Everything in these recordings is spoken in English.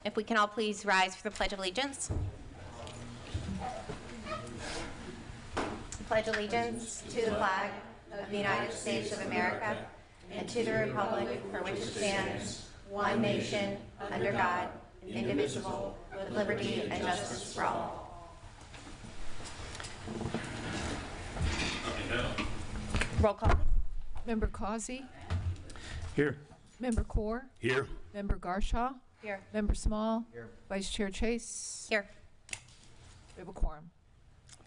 If we can all please rise for the Pledge of Allegiance. Pledge allegiance to the flag of the United States of America and to the republic for which it stands, one nation, under God, indivisible, with liberty and justice for all. Roll call. Member Causey? Here. Member Core? Here. Member Garshaw? Here. Member Small? Here. Vice Chair Chase? Here. We have a quorum.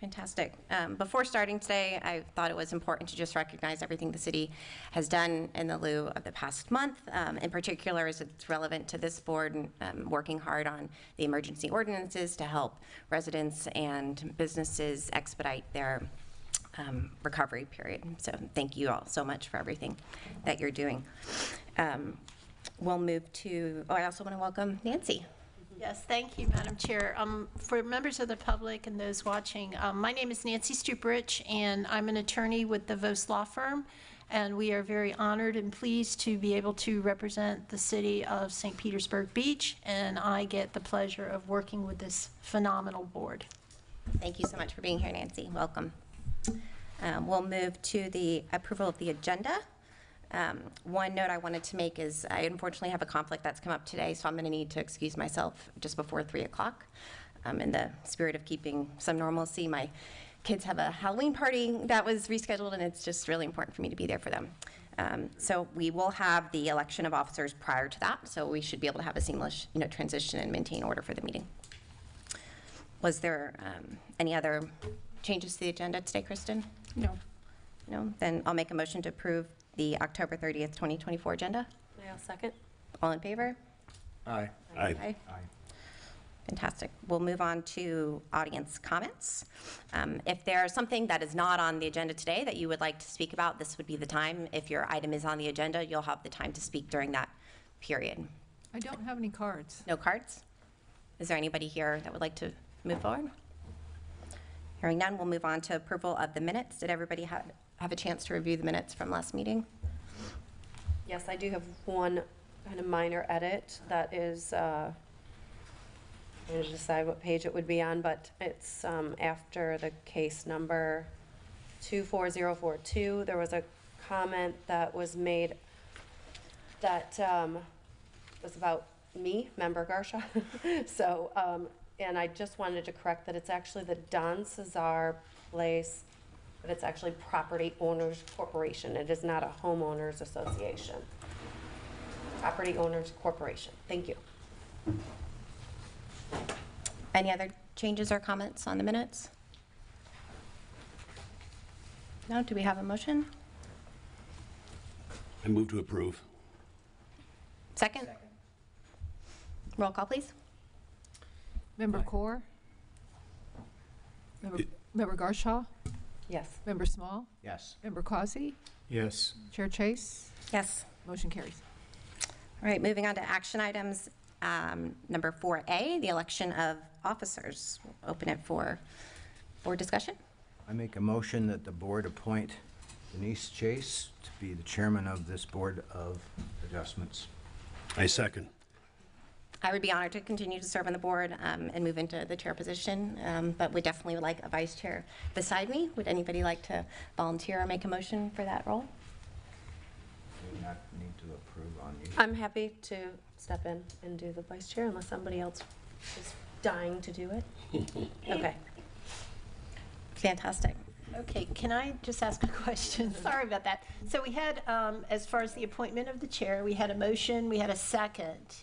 Fantastic. Before starting today, I thought it was important to just recognize everything the city has done in the lieu of the past month, in particular as it's relevant to this board, working hard on the emergency ordinances to help residents and businesses expedite their recovery period. So thank you all so much for everything that you're doing. We'll move to, I also want to welcome Nancy. Yes, thank you, Madam Chair. For members of the public and those watching, my name is Nancy Stuprich, and I'm an attorney with the Vos Law Firm, and we are very honored and pleased to be able to represent the city of St. Petersburg Beach, and I get the pleasure of working with this phenomenal board. Thank you so much for being here, Nancy. Welcome. We'll move to the approval of the agenda. One note I wanted to make is I unfortunately have a conflict that's come up today, so I'm going to need to excuse myself just before 3 o'clock. In the spirit of keeping some normalcy, my kids have a Halloween party that was rescheduled, and it's just really important for me to be there for them. So we will have the election of officers prior to that, so we should be able to have a seamless transition and maintain order for the meeting. Was there any other changes to the agenda today, Kristen? No. No? Then I'll make a motion to approve the October 30th, 2024 agenda. I'll second. All in favor? Aye. Aye. Fantastic. We'll move on to audience comments. If there's something that is not on the agenda today that you would like to speak about, this would be the time. If your item is on the agenda, you'll have the time to speak during that period. I don't have any cards. No cards? Is there anybody here that would like to move forward? Hearing none, we'll move on to approval of the minutes. Did everybody have a chance to review the minutes from last meeting? Yes, I do have one kind of minor edit that is, I'm going to decide what page it would be on, but it's after the case number 24042. There was a comment that was made that was about me, Member Garshaw. So, and I just wanted to correct that it's actually the Don Cesar Place, but it's actually Property Owners Corporation. It is not a homeowners association. Property Owners Corporation. Thank you. Any other changes or comments on the minutes? No? Do we have a motion? I move to approve. Second? Roll call, please. Member Core? Member Garshaw? Yes. Member Small? Yes. Member Causey? Yes. Chair Chase? Yes. Motion carries. All right, moving on to action items. Number 4A, the election of officers. We'll open it for board discussion. I make a motion that the board appoint Denise Chase to be the chairman of this Board of Adjustments. I second. I would be honored to continue to serve on the board and move into the chair position, but we definitely would like a vice chair beside me. Would anybody like to volunteer or make a motion for that role? Do not need to approve on you. I'm happy to step in and do the vice chair unless somebody else is dying to do it. Okay. Fantastic. Okay, can I just ask a question? Sorry about that. So we had, as far as the appointment of the chair, we had a motion, we had a second.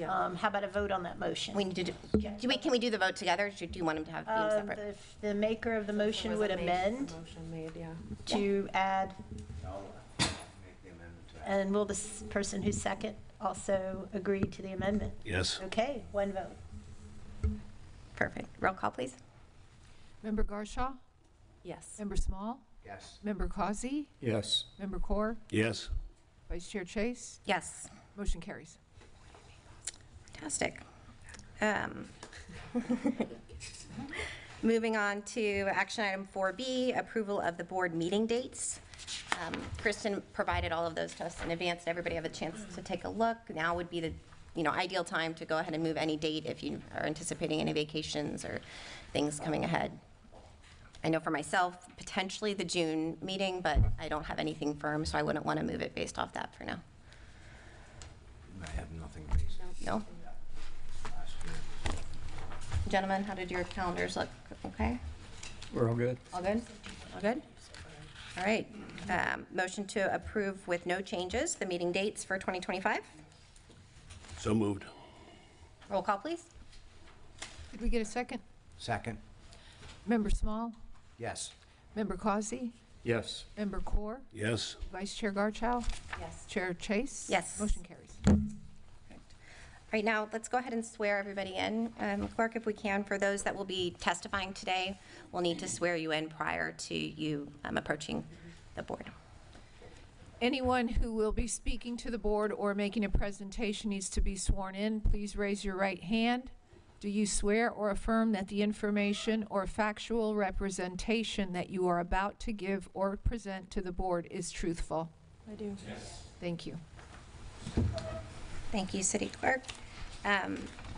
Yeah. How about a vote on that motion? We need to can we do the vote together, or do you want them to have being separate? The maker of the motion would amend Motion made, yeah. to add, I'll make the amendment to that. and will this person who's second also agree to the amendment? Yes. Okay, one vote. Perfect. Roll call, please. Member Garshaw? Yes. Member Small? Yes. Member Causey? Yes. Member Core? Yes. Vice Chair Chase? Yes. Motion carries. Fantastic. Moving on to action item 4B, approval of the board meeting dates. Kristen provided all of those to us in advance. Did everybody have a chance to take a look? Now would be the ideal time to go ahead and move any date if you are anticipating any vacations or things coming ahead. I know for myself, potentially the June meeting, but I don't have anything firm, so I wouldn't want to move it based off that for now. I have nothing based No? last year. Gentlemen, how did your calendars look? Okay? We're all good. All good? All good? All right. Motion to approve with no changes the meeting dates for 2025. So moved. Roll call, please. Did we get a second? Second? Member Small? Yes. Member Causey? Yes. Member Core? Yes. Vice Chair Garchow? Yes. Chair Chase? Yes. Motion carries. Right now, let's go ahead and swear everybody in. Clerk, if we can, for those that will be testifying today, we'll need to swear you in prior to you approaching the board. Anyone who will be speaking to the board or making a presentation needs to be sworn in. Please raise your right hand. Do you swear or affirm that the information or factual representation that you are about to give or present to the board is truthful? I do. Thank you. Thank you, City Clerk.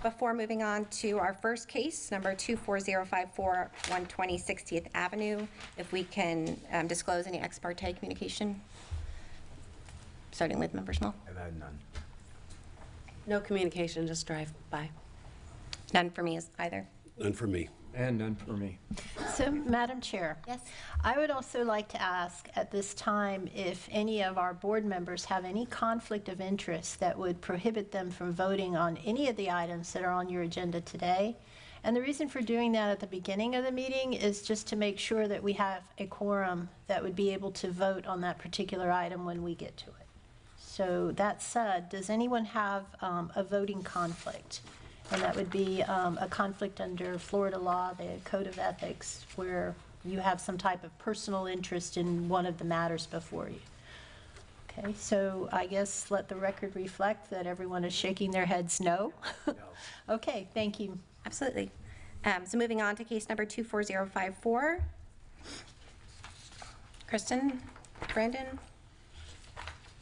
Before moving on to our first case, number 24054, 120 60th Avenue, if we can disclose any ex parte communication, starting with Member Small. I've had none. No communication, just drive by. None for me either. None for me. And none for me. So, Madam Chair. Yes. I would also like to ask at this time if any of our board members have any conflict of interest that would prohibit them from voting on any of the items that are on your agenda today. And the reason for doing that at the beginning of the meeting is just to make sure that we have a quorum that would be able to vote on that particular item when we get to it. So that said, does anyone have a voting conflict? And that would be a conflict under Florida law, the Code of Ethics, where you have some type of personal interest in one of the matters before you. Okay, so I guess let the record reflect that everyone is shaking their heads no. Okay, thank you. Absolutely. So moving on to case number 24054. Kristen, Brandon,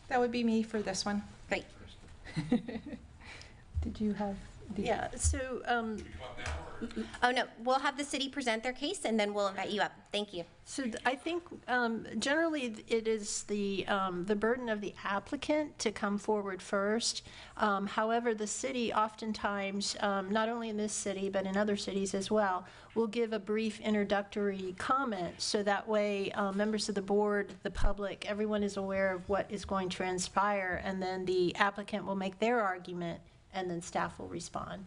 That would be me for this one. great. Did you have? Yeah, so Oh, no, we'll have the city present their case and then we'll invite you up. Thank you. I think generally it is the burden of the applicant to come forward first. However, the city oftentimes, not only in this city, but in other cities as well, will give a brief introductory comment. So that way, members of the board, the public, everyone is aware of what is going to transpire. And then the applicant will make their argument and then staff will respond.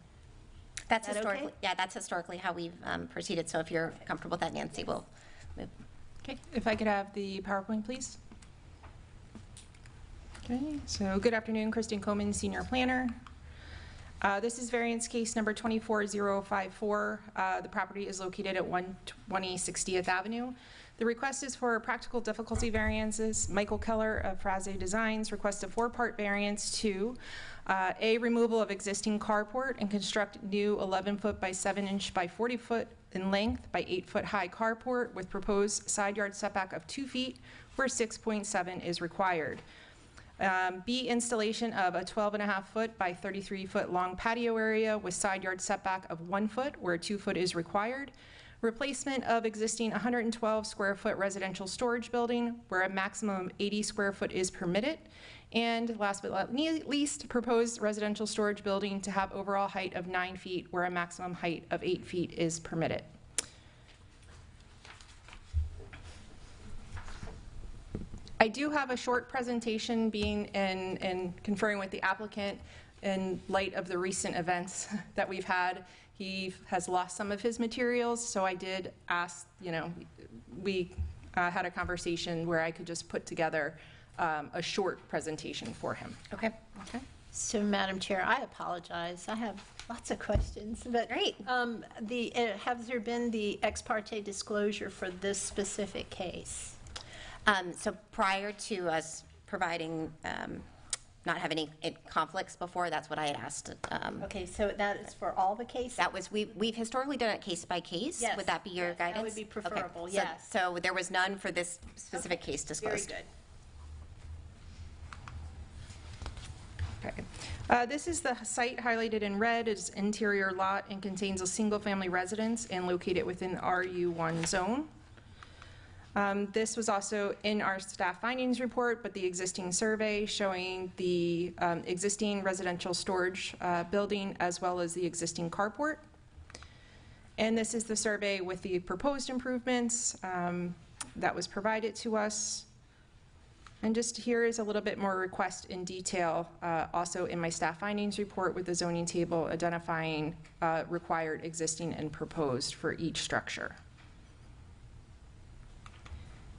That's Is that okay? historically, yeah, that's historically how we've proceeded. So if you're comfortable with that, Nancy, we'll move. Okay, if I could have the PowerPoint, please. Okay, so good afternoon, Kristen Coleman, Senior Planner. This is variance case number 24054. The property is located at 120 60th Avenue. The request is for practical difficulty variances. Michael Keller of Fraze Designs requests a 4-part variance to A, removal of existing carport and construct new 11-foot by 7-inch by 40-foot in length by 8-foot high carport with proposed side yard setback of 2 feet where 6.7 is required. B, installation of a 12.5-foot by 33-foot long patio area with side yard setback of 1 foot where 2 foot is required. Replacement of existing 112 square foot residential storage building where a maximum 80 square foot is permitted. And last but not least, proposed residential storage building to have overall height of 9 feet where a maximum height of 8 feet is permitted. I do have a short presentation being in conferring with the applicant in light of the recent events that we've had. He has lost some of his materials, so I did ask, we had a conversation where I could just put together a short presentation for him. Okay. Okay. So, Madam Chair, I apologize. I have lots of questions, but Great. Has there been the ex parte disclosure for this specific case? So prior to us providing, not having any conflicts before, that's what I had asked. Okay, so that is for all the cases? That was, we've historically done it case by case. Yes, Would that be your yes, that guidance? would be preferable, Okay, yes. So there was none for this specific case Very disclosed. good. Okay. This is the site highlighted in red. It's interior lot and contains a single-family residence and located within the RU1 zone. This was also in our staff findings report, but the existing survey showing the existing residential storage building as well as the existing carport. And this is the survey with the proposed improvements that was provided to us. And just here is a little bit more request in detail, also in my staff findings report with the zoning table identifying required, existing, and proposed for each structure.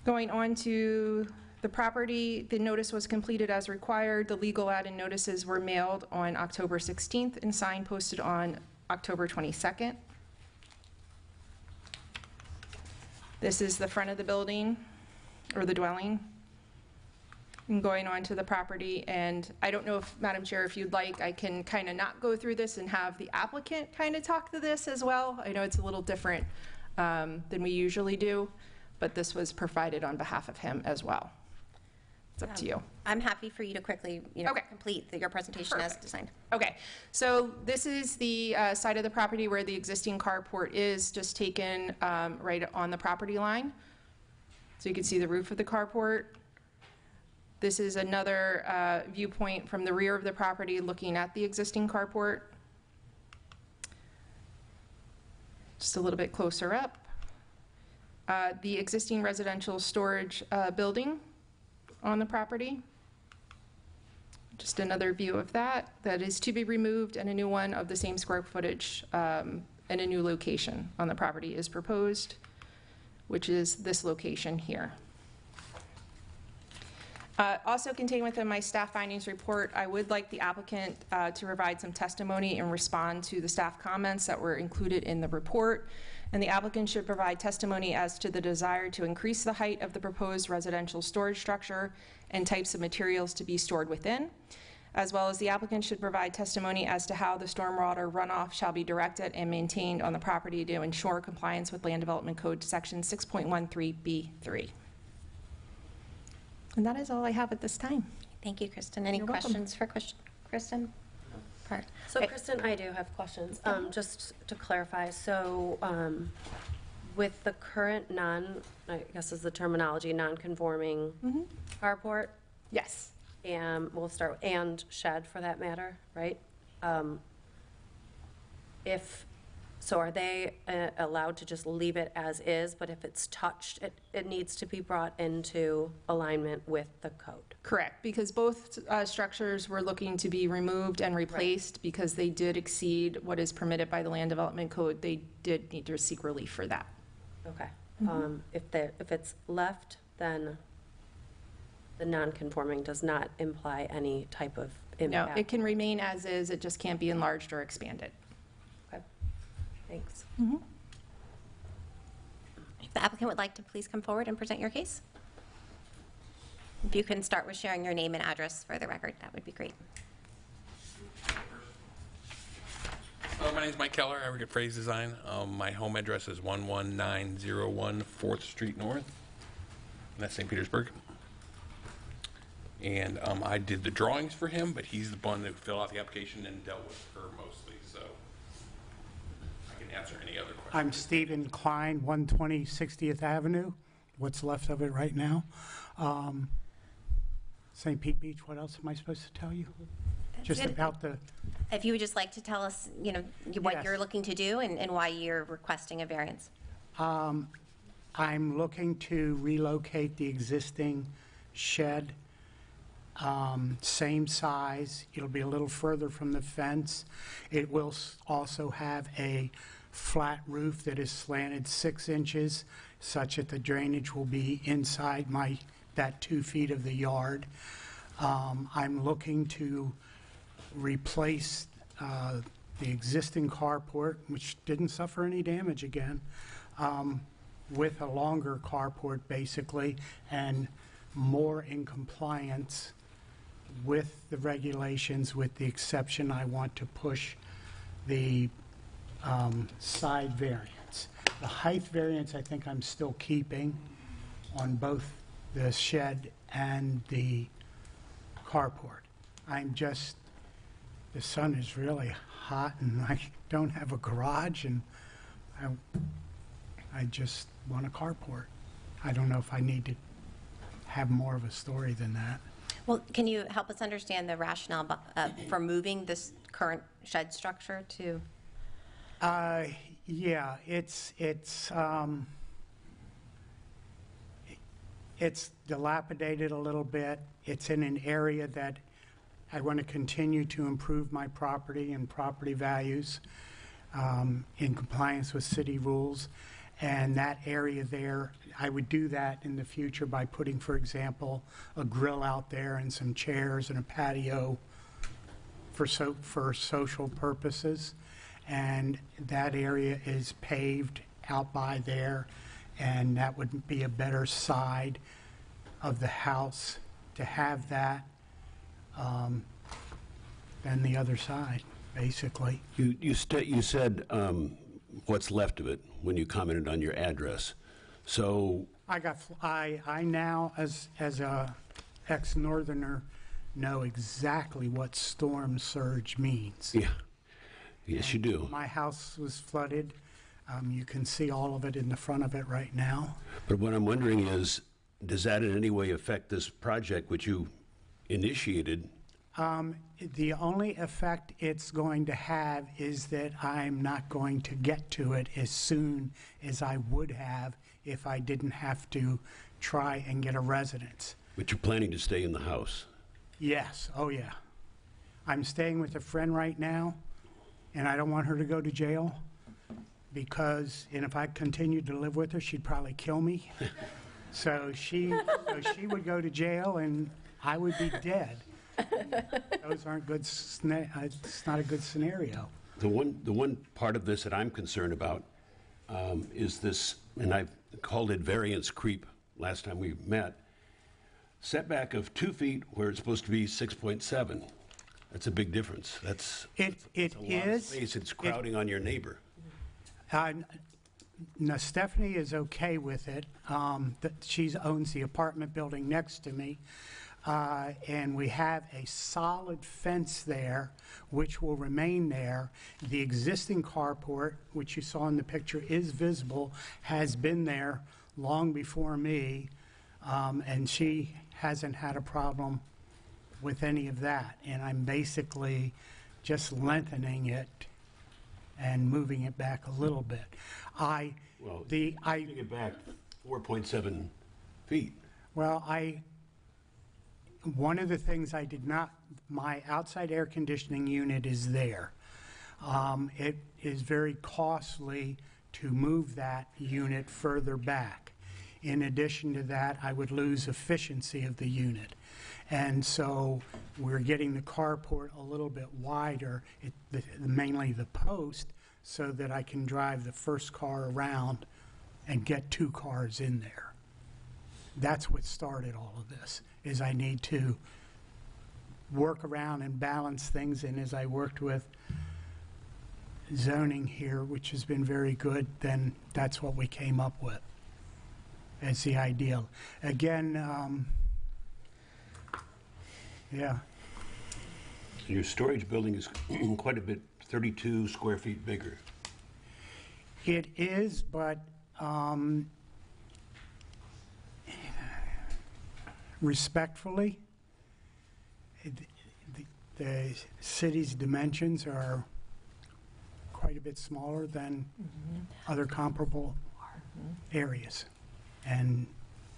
Going on to the property, the notice was completed as required. The legal ad and notices were mailed on October 16th and sign posted on October 22nd. This is the front of the building, or the dwelling. And going on to the property, and I don't know if, Madam Chair, if you'd like, I can kind of not go through this and have the applicant kind of talk to this as well. I know it's a little different than we usually do, but this was provided on behalf of him as well. It's up to you. I'm happy for you to quickly, Okay. complete your presentation as Perfect. designed. Okay, so this is the side of the property where the existing carport is, just taken right on the property line. So you can see the roof of the carport. This is another viewpoint from the rear of the property looking at the existing carport. Just a little bit closer up. The existing residential storage building on the property. Just another view of that. That is to be removed, and a new one of the same square footage and a new location on the property is proposed, which is this location here. Also contained within my staff findings report, I would like the applicant to provide some testimony and respond to the staff comments that were included in the report. And the applicant should provide testimony as to the desire to increase the height of the proposed residential storage structure and types of materials to be stored within, as well as the applicant should provide testimony as to how the stormwater runoff shall be directed and maintained on the property to ensure compliance with Land Development Code Section 6.13B3. And that is all I have at this time. Thank you, Kristen. Any You're welcome. questions for Kristen? Part. So Okay. Kristen, I do have questions. Just to clarify, so with the current I guess is the terminology, non-conforming carport, Yes. and we'll start, and shed for that matter, right? So are they allowed to just leave it as is, but if it's touched, it needs to be brought into alignment with the code? Correct, because both structures were looking to be removed and replaced because they did exceed what is permitted by the Land Development Code. They did need to seek relief for that. Okay. If it's left, then the non-conforming does not imply any type of No, impact? it can remain as is, it just can't be enlarged or expanded. Okay. Thanks. If the applicant would like to please come forward and present your case. If you can start with sharing your name and address for the record, that would be great. My name is Mike Keller. I work at Phrase Design. My home address is 11901 4th Street North, and that's St. Petersburg. And I did the drawings for him, but he's the one who filled out the application and dealt with her mostly, so I can answer any other questions. I'm Stephen Klein, 120 60th Avenue, what's left of it right now. St. Pete Beach, what else am I supposed to tell you? Just Good. about the, If you would just like to tell us, what Yes. you're looking to do and why you're requesting a variance. I'm looking to relocate the existing shed, same size. It'll be a little further from the fence. It will also have a flat roof that is slanted 6 inches, such that the drainage will be inside that 2 feet of the yard. I'm looking to replace the existing carport, which didn't suffer any damage again, with a longer carport basically, and more in compliance with the regulations, with the exception I want to push the side variance. The height variance I think I'm still keeping on both the shed and the carport. I'm just the sun is really hot and I don't have a garage and I just want a carport. I don't know if I need to have more of a story than that. Well, can you help us understand the rationale for moving this current shed structure to? Yeah, it's dilapidated a little bit. It's in an area that I want to continue to improve my property and property values in compliance with city rules. And that area there, I would do that in the future by putting, for example, a grill out there and some chairs and a patio for social purposes. And that area is paved out by there, and that would be a better side of the house to have that than the other side, basically. You said what's left of it when you commented on your address. So I now, as a ex-northerner, know exactly what storm surge means. yeah, yes, you do. My house was flooded. You can see all of it in the front of it right now. But what I'm wondering is, does that in any way affect this project which you initiated? The only effect it's going to have is that I'm not going to get to it as soon as I would have if I didn't have to try and get a residence. But you're planning to stay in the house? Yes, oh yeah. I'm staying with a friend right now, and I don't want her to go to jail because, and if I continued to live with her, she'd probably kill me. So she would go to jail and I would be dead. Those aren't good, it's not a good scenario. The one part of this that I'm concerned about is this, and I've called it variance creep last time we met, setback of 2 feet where it's supposed to be 6.7. That's a big difference. That's It a lot of is. space. It's crowding on your neighbor. Now, Stephanie is okay with it. She owns the apartment building next to me. And we have a solid fence there, which will remain there. The existing carport, which you saw in the picture, is visible, has been there long before me, and she hasn't had a problem with any of that. And I'm basically just lengthening it and moving it back a little bit. Moving it back 4.7 feet. Well, one of the things I did not, my outside air conditioning unit is there. It is very costly to move that unit further back. In addition to that, I would lose efficiency of the unit. And so we're getting the carport a little bit wider, mainly the post, so that I can drive the first car around and get 2 cars in there. That's what started all of this, is I need to work around and balance things. And as I worked with zoning here, which has been very good, then that's what we came up with as the ideal. Again, yeah. Your storage building is quite a bit, 32 square feet bigger. It is, but respectfully, the city's dimensions are quite a bit smaller than other comparable areas. And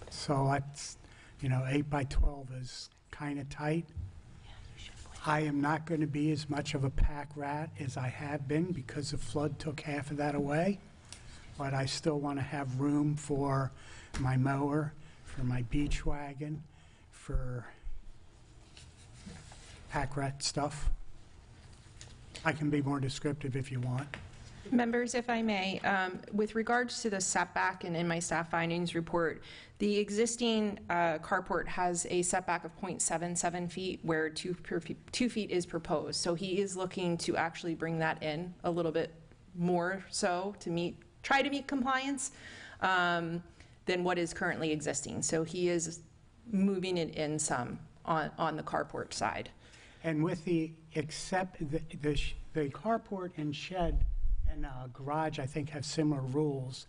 so that's, 8 by 12 is kind of tight. I am not going to be as much of a pack rat as I have been because the flood took half of that away. But I still want to have room for my mower, for my beach wagon, for pack rat stuff. I can be more descriptive if you want. Members, if I may, with regards to the setback and in my staff findings report, the existing carport has a setback of 0.77 feet where 2 feet is proposed. So he is looking to actually bring that in a little bit more so to try to meet compliance than what is currently existing. So he is moving it in some on the carport side. And with the, except the carport and shed and garage, I think, have similar rules.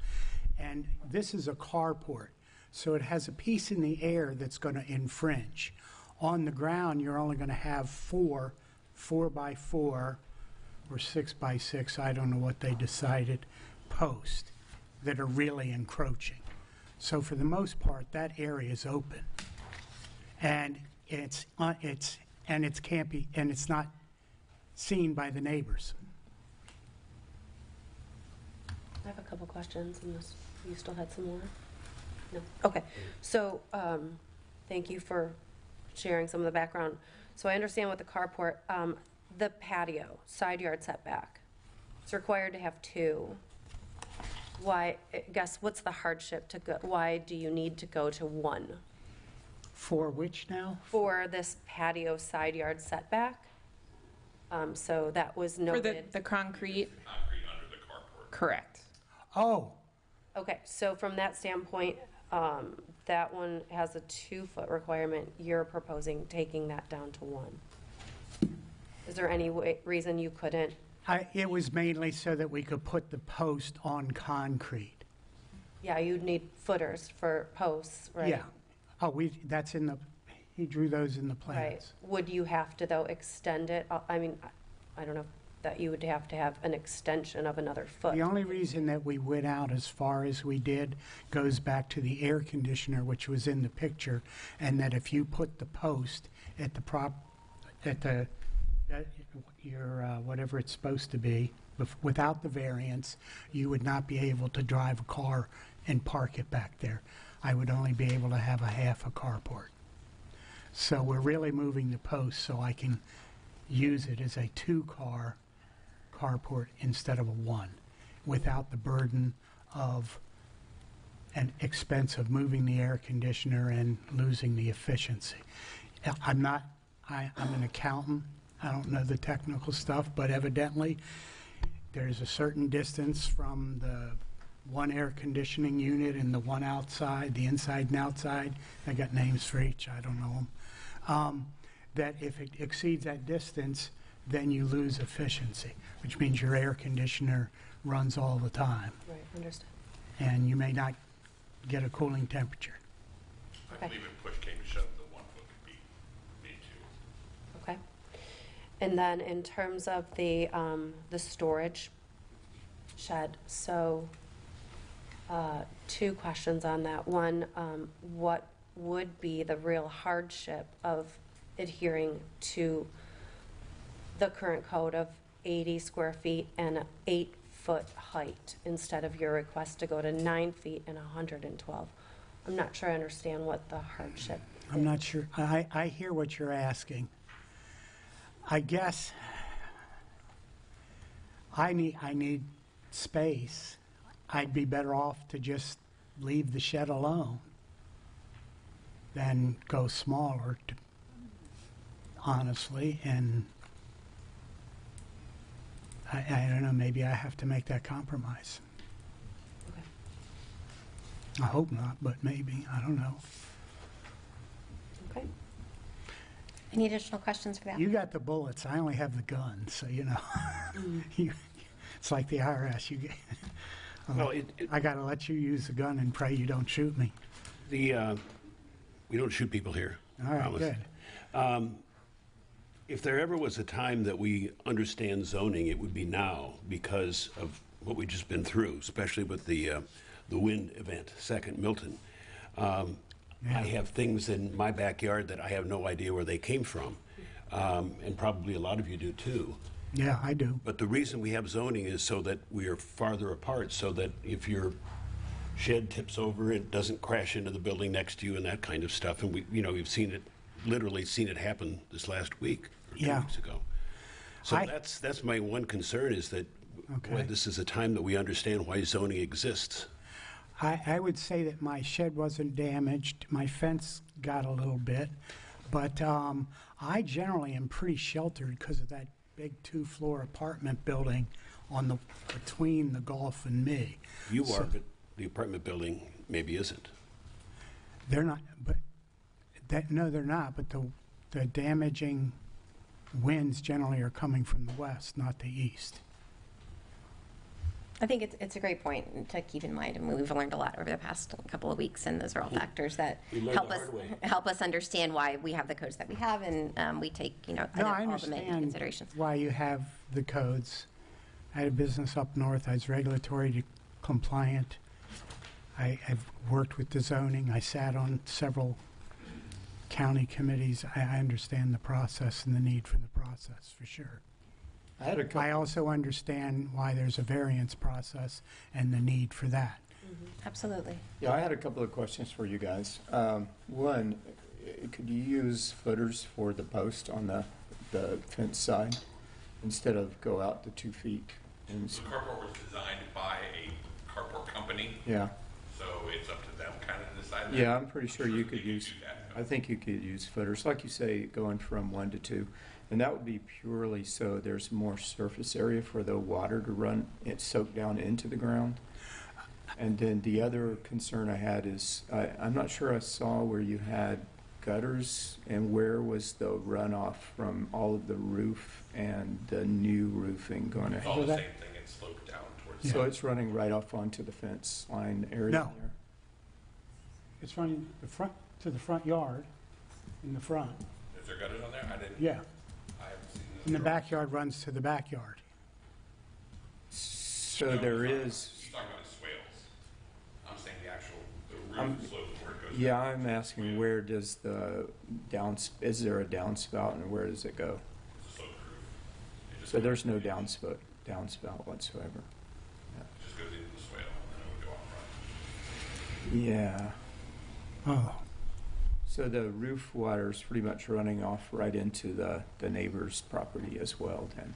And this is a carport, so it has a piece in the air that's going to infringe. On the ground, you're only going to have 4x4 or 6x6, I don't know what they decided, posts that are really encroaching. So for the most part, that area is open. And it's not seen by the neighbors. I have a couple questions, unless you still had some more? No? Okay. So, thank you for sharing some of the background. So I understand with the carport, the patio, side yard setback, it's required to have 2. Why, I guess, what's the hardship to go, why do you need to go to 1? For which now? For this patio side yard setback? So that was For noted. the concrete, Concrete under the carport. correct. Oh, Okay, so from that standpoint, that one has a 2-foot requirement. You're proposing taking that down to 1. Is there any reason you couldn't? it was mainly so that we could put the post on concrete. Yeah, you'd need footers for posts, right? Yeah. Oh, that's in the, he drew those in the Right. plans. Would you have to, though, extend it? I mean, I don't know, that you would have to have an extension of another foot. The only reason that we went out as far as we did goes back to the air conditioner, which was in the picture, and that if you put the post at your, whatever it's supposed to be, without the variance, you would not be able to drive a car and park it back there. I would only be able to have a half a carport. So we're really moving the post so I can use it as a 2-car carport instead of a 1, without the burden of an expense of moving the air conditioner and losing the efficiency. I'm an accountant. I don't know the technical stuff, but evidently there's a certain distance from the one air conditioning unit and the one outside, the inside and outside. I got names for each, I don't know them. That if it exceeds that distance, then you lose efficiency, which means your air conditioner runs all the time, Right, understood. and you may not get a cooling temperature. I Okay. believe if push came to shove, the 1 foot could be made 2. Okay. And then in terms of the storage shed, so 2 questions on that. One, what would be the real hardship of adhering to the current code of 80 square feet and an 8-foot height instead of your request to go to 9 feet and 112? I'm not sure I understand what the hardship is. I'm not sure. I hear what you're asking. I guess I need space. I'd be better off to just leave the shed alone than go smaller, honestly. And I don't know, maybe I have to make that compromise. Okay. I hope not, but maybe. I don't know. Okay. Any additional questions for that? You got the bullets. I only have the gun, so you know. It's like the IRS. Well, I got to let you use the gun and pray you don't shoot me. we don't shoot people here. I All right, promise. good. If there ever was a time that we understand zoning, it would be now because of what we've just been through, especially with the wind event, second Milton. I have things in my backyard that I have no idea where they came from, and probably a lot of you do too. Yeah, I do. But the reason we have zoning is so that we are farther apart, so that if your shed tips over, it doesn't crash into the building next to you and that kind of stuff. And we've seen it, literally seen it happen this last week or 2 Yeah. weeks ago. So I- that's my one concern, is that Okay. boy, this is a time that we understand why zoning exists. I would say that my shed wasn't damaged. My fence got a little bit. But I generally am pretty sheltered because of that big 2-floor apartment building between the Gulf and me. You So- are, but the apartment building maybe isn't. They're not, but no, they're not. But the damaging winds generally are coming from the west, not the east. I think it's a great point to keep in mind, and we've learned a lot over the past couple of weeks, and those are all factors that We learned help the us hard way. help us understand why we have the codes that we have, and we take No, I all the into understand considerations. why you have the codes. I had a business up north. I was regulatory compliant. I've worked with the zoning. I sat on several county committees. I understand the process and the need for the process, for sure. I had a couple. I also understand why there's a variance process and the need for that. Absolutely. Yeah, I had a couple of questions for you guys. One, could you use footers for the post on the fence side instead of go out to 2 feet? And The carport was designed by a carport company, yeah, so it's up to them kind of to decide that. yeah, I'm pretty sure you they could can use. do that. I think you could use footers, like you say, going from 1 to 2, and that would be purely so there's more surface area for the water to run it soak down into the ground. And then the other concern I had is I'm not sure I saw where you had gutters and where was the runoff from all of the roof and the new roofing going It's all ahead. the same thing, it's sloped down towards. So it's running right off onto the fence line area No. there? It's running to the front yard, in the front. Is there gutters on there? I didn't, Yeah, I haven't seen this. and the backyard runs to the backyard. So there is. She's talking about the swales. I'm saying the actual, the I'm- roof slope where it goes. Yeah, I'm asking where does the is there a downspout and where does it go? It's a sloped roof. It just So goes- there's no downspout whatsoever. It just goes into the swale and then it would go off front. Yeah. Oh, So the roof water is pretty much running off right into the neighbor's property as well then?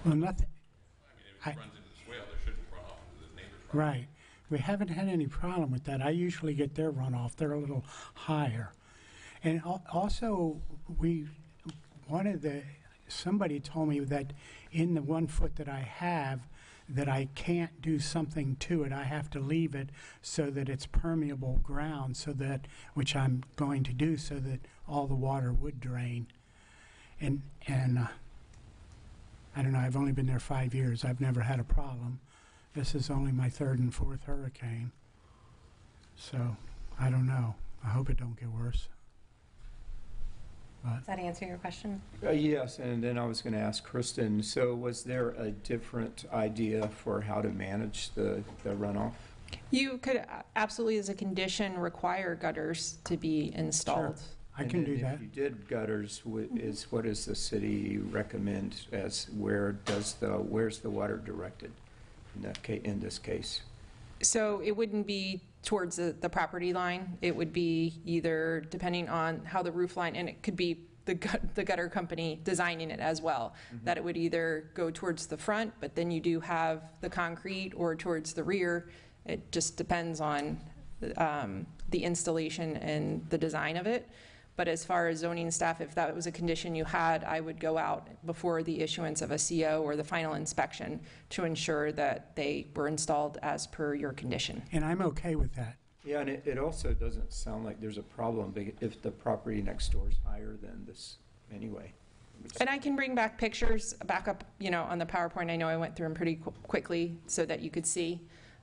well, nothing, I mean, if I- it runs into the swale, there shouldn't run off into the neighbor's property. right. We haven't had any problem with that. I usually get their runoff. They're a little higher. And also, somebody told me that in the 1 foot that I have, that I can't do something to it. I have to leave it so that it's permeable ground, which I'm going to do, so that all the water would drain. And I don't know, I've only been there 5 years. I've never had a problem. This is only my 3rd and 4th hurricane. So, I don't know. I hope it don't get worse. Does that answer your question? Yes, and then I was going to ask Kristen, so was there a different idea for how to manage the runoff? You could absolutely, as a condition, require gutters to be installed. I can do that. If you did gutters, what does the city recommend as where's the water directed in this case? So it wouldn't be towards the property line. It would be either, depending on how the roof line, and it could be the gutter company designing it as well, that it would either go towards the front, but then you do have the concrete, or towards the rear. It just depends on the installation and the design of it. But as far as zoning staff, if that was a condition you had, I would go out before the issuance of a CO or the final inspection to ensure that they were installed as per your condition. And I'm okay with that. Yeah, and it also doesn't sound like there's a problem if the property next door is higher than this anyway. And I can bring back pictures, back up, on the PowerPoint. I know I went through them pretty quickly so that you could see,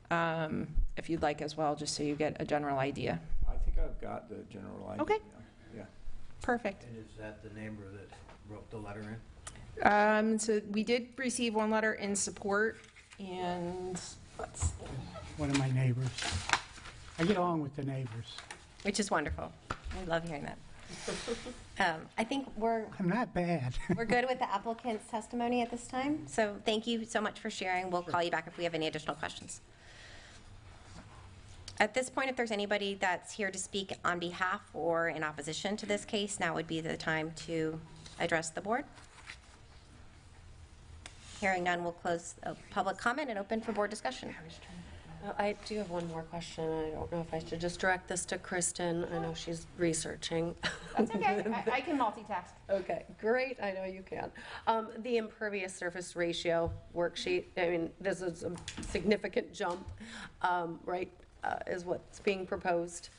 if you'd like as well, just so you get a general idea. I think I've got the general idea. Okay. now. Yeah. Perfect. And is that the neighbor that wrote the letter in? So we did receive one letter in support, and let's see. One of my neighbors. I get along with the neighbors. Which is wonderful. I love hearing that. I think I'm not bad. we're good with the applicant's testimony at this time. So thank you so much for sharing. We'll call you back if we have any additional questions. At this point, if there's anybody that's here to speak on behalf or in opposition to this case, now would be the time to address the board. Hearing none, we'll close public comment and open for board discussion. I do have one more question. I don't know if I should just direct this to Kristen. I know she's researching. That's okay. I can multitask. Okay, great. I know you can. The impervious surface ratio worksheet, I mean, this is a significant jump, right, is what's being proposed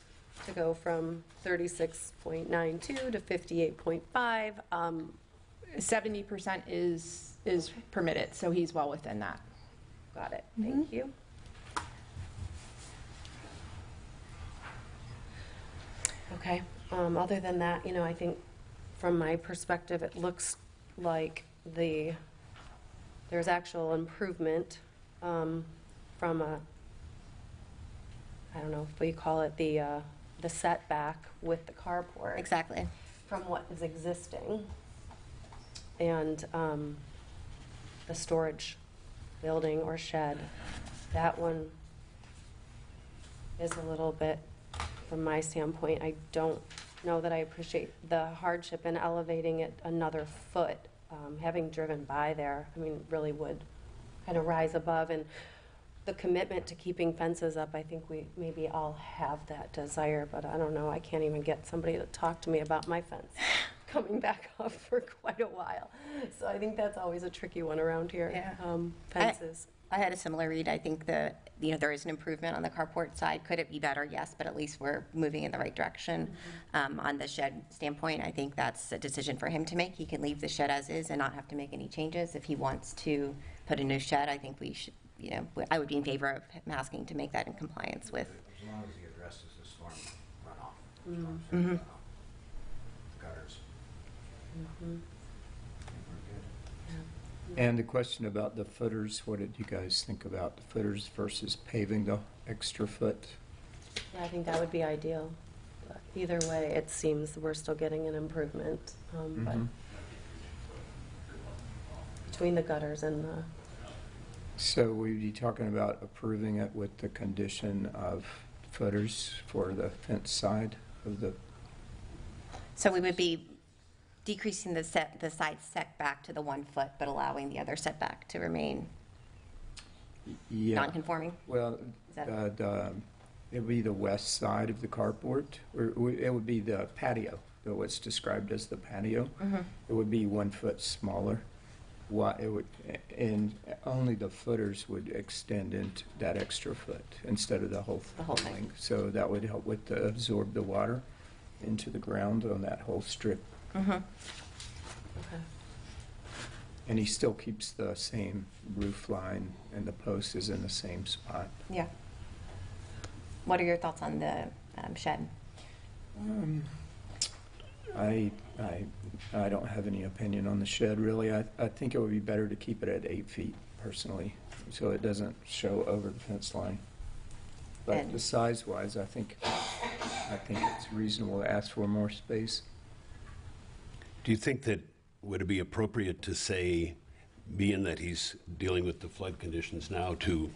to go from 36.92 to 58.5. 70% is permitted, so he's well within that. Got it, thank you. Okay, other than that, I think from my perspective, it looks like there's actual improvement from I don't know if we call it the setback with the carport. Exactly. From what is existing. And the storage building or shed, that one is a little bit, from my standpoint, I don't know that I appreciate the hardship in elevating it another foot. Having driven by there, really would kind of rise above. And the commitment to keeping fences up, I think we maybe all have that desire, but I don't know, I can't even get somebody to talk to me about my fence coming back up for quite a while. So I think that's always a tricky one around here. Yeah. Fences. I had a similar read. I think there is an improvement on the carport side. Could it be better? Yes, but at least we're moving in the right direction. On the shed standpoint, I think that's a decision for him to make. He can leave the shed as is and not have to make any changes. If he wants to put a new shed, I think we should, I would be in favor of him asking to make that in compliance with. As long as he addresses the storm runoff. Mm-hmm. Runoff. Gutters. Mhm. And the question about the footers, what did you guys think about the footers versus paving the extra foot? Yeah, I think that would be ideal. But either way, it seems we're still getting an improvement. But between the gutters and the, So we'd be talking about approving it with the condition of footers for the fence side of the, So we would be decreasing the side setback to the 1 foot, but allowing the other setback to remain yeah. non-conforming? Well, Is that- it would be the west side of the carport, or it would be the patio, what's described as the patio. It would be 1 foot smaller. And only the footers would extend into that extra foot instead of the whole thing. length. So that would help with absorb the water into the ground on that whole strip. okay. And he still keeps the same roof line, and the post is in the same spot. Yeah. What are your thoughts on the shed? I don't have any opinion on the shed, really. I think it would be better to keep it at 8 feet, personally, so it doesn't show over the fence line. But And- the size-wise, I think it's reasonable to ask for more space. Do you think that, would it be appropriate to say, being that he's dealing with the flood conditions now, to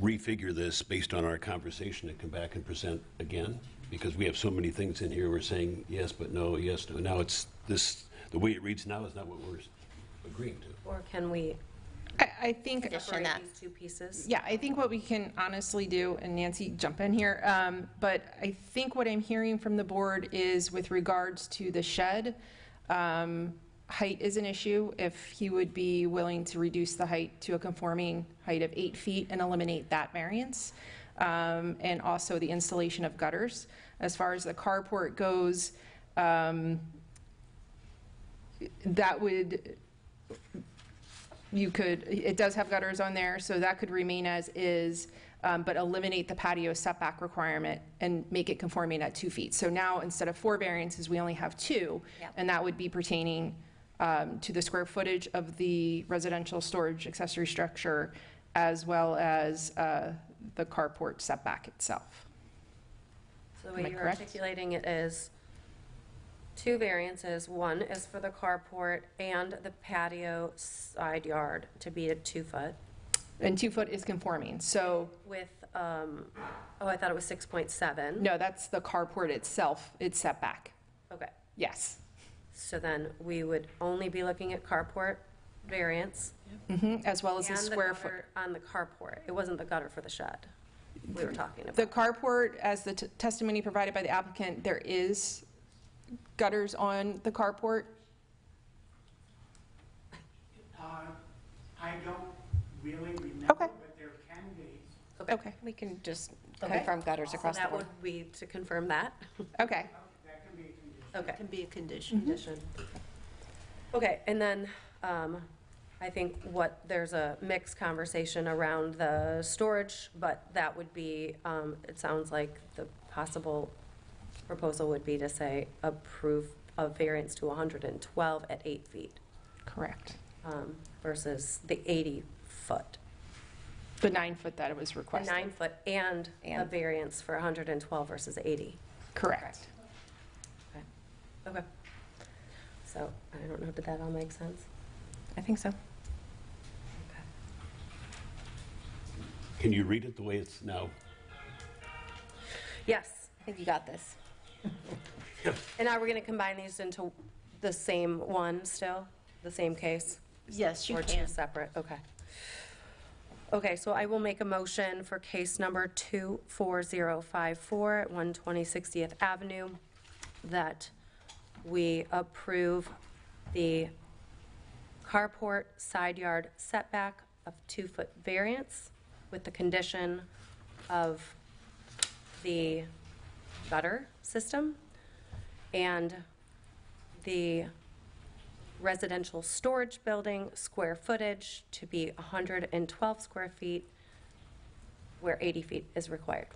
refigure this based on our conversation and come back and present again? Because we have so many things in here, we're saying yes, but no, yes, no. Now it's this, the way it reads now is not what we're agreeing to. Or can we I think, Condition separate that. these two pieces? yeah, I think what we can honestly do, and Nancy, jump in here, but I think what I'm hearing from the board is with regards to the shed, height is an issue. If he would be willing to reduce the height to a conforming height of 8 feet and eliminate that variance, and also the installation of gutters. As far as the carport goes, that would, it does have gutters on there, so that could remain as is, but eliminate the patio setback requirement and make it conforming at 2 feet. So now, instead of 4 variances, we only have 2, Yep. and that would be pertaining to the square footage of the residential storage accessory structure, as well as the carport setback itself. So the Am way I you're correct? articulating it is 2 variances. 1 is for the carport and the patio side yard to be at 2 foot And 2 foot is conforming, so, with, I thought it was 6.7. no, that's the carport itself, it's setback, Okay, yes. so then we would only be looking at carport variance As well as the and the square foot. gutter on the carport. It wasn't the gutter for the shed we were talking The about. carport, as the testimony provided by the applicant, there is gutters on the carport. I don't really remember, Okay. but there can be. Okay, We can just Okay. confirm gutters across the That board. would be to confirm that okay. That can be a condition. Okay. Can be a condition. Condition. Okay, and then I think there's a mixed conversation around the storage, but that would be, it sounds like the possible proposal would be to say approve a variance to 112 at 8 feet Correct. versus the 80-foot. The 9-foot that it was The requested. 9-foot and a variance for 112 versus 80. Correct. Okay. So, I don't know, did that all make sense? I think so. Can you read it the way it's now? Yes. I think you got this. And are we going to combine these into the same one still? The same case? Yes, you Or can. two separate? Okay. Okay, so I will make a motion for case number 24054 at 120 60th Avenue that we approve the carport side yard setback of 2-foot variance with the condition of the gutter system and the residential storage building square footage to be 112 square feet where 80 feet is required.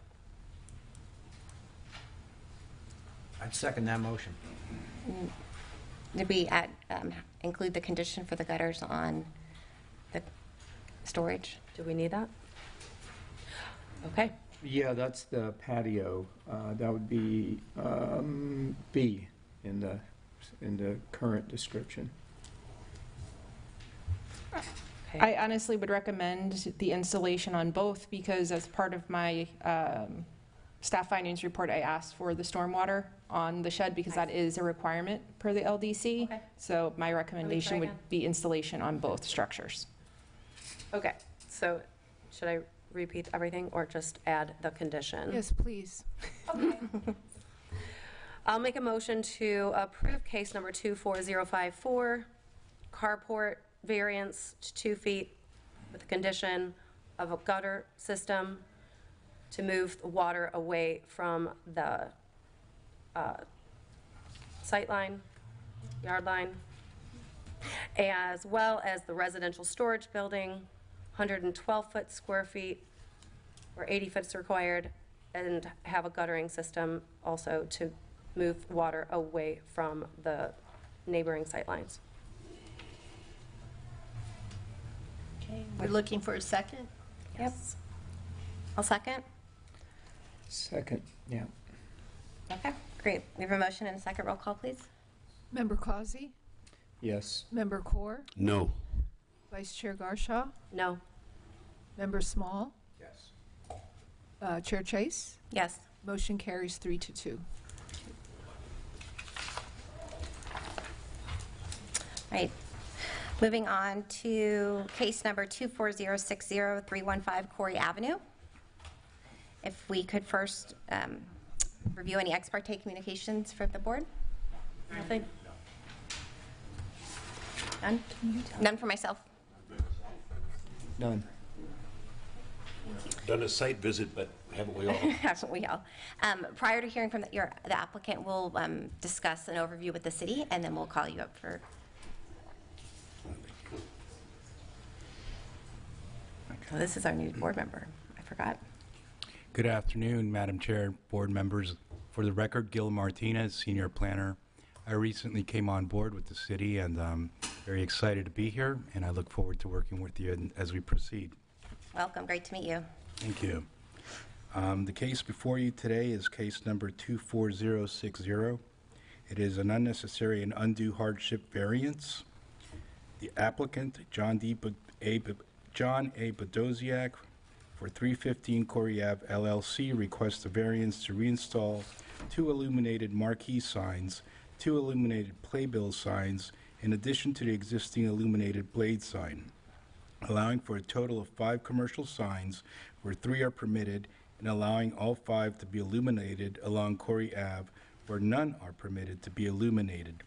I'd second that motion. Did we add, include the condition for the gutters on the storage? Do we need that? Okay. Yeah, that's the patio. That would be B in the current description. Okay. I honestly would recommend the installation on both because as part of my staff findings report, I asked for the stormwater on the shed because that is a requirement per the LDC. Okay. So my recommendation would again. be installation on both structures. Okay, so should I repeat everything or just add the condition? Yes, please. I'll make a motion to approve case number 24054, carport variance to 2 feet with the condition of a gutter system to move the water away from the sight line, yard line, as well as the residential storage building, 112-foot square feet, where 80 foot is required, and have a guttering system also to move water away from the neighboring sight lines. Okay, we're looking for a second? Yep. I'll second. Second, yeah. Okay, great. We have a motion and a second. Roll call, please. Member Causey? Yes. Member Core? No. Vice Chair Garshaw? No. Member Small? Yes. Chair Chase? Yes. Motion carries 3-2. Right. Moving on to case number 24060-315 Corey Avenue. If we could first review any ex parte communications for the board? Nothing? None? None for myself? None. Done a site visit, but haven't we all? Haven't we all? Prior to hearing from the applicant, we'll discuss an overview with the city, and then we'll call you up for. Oh, this is our new board member. I forgot. Good afternoon, Madam Chair, board members. For the record, Gil Martinez, Senior Planner. I recently came on board with the city and I'm very excited to be here, and I look forward to working with you as we proceed. Welcome. Great to meet you. Thank you. The case before you today is case number 24060. It is an unnecessary and undue hardship variance. The applicant, John A. Bedoziak, for 315 Corey Ave LLC, requests a variance to reinstall 2 illuminated marquee signs, 2 illuminated playbill signs, in addition to the existing illuminated blade sign, allowing for a total of 5 commercial signs where 3 are permitted, and allowing all 5 to be illuminated along Corey Ave where none are permitted to be illuminated.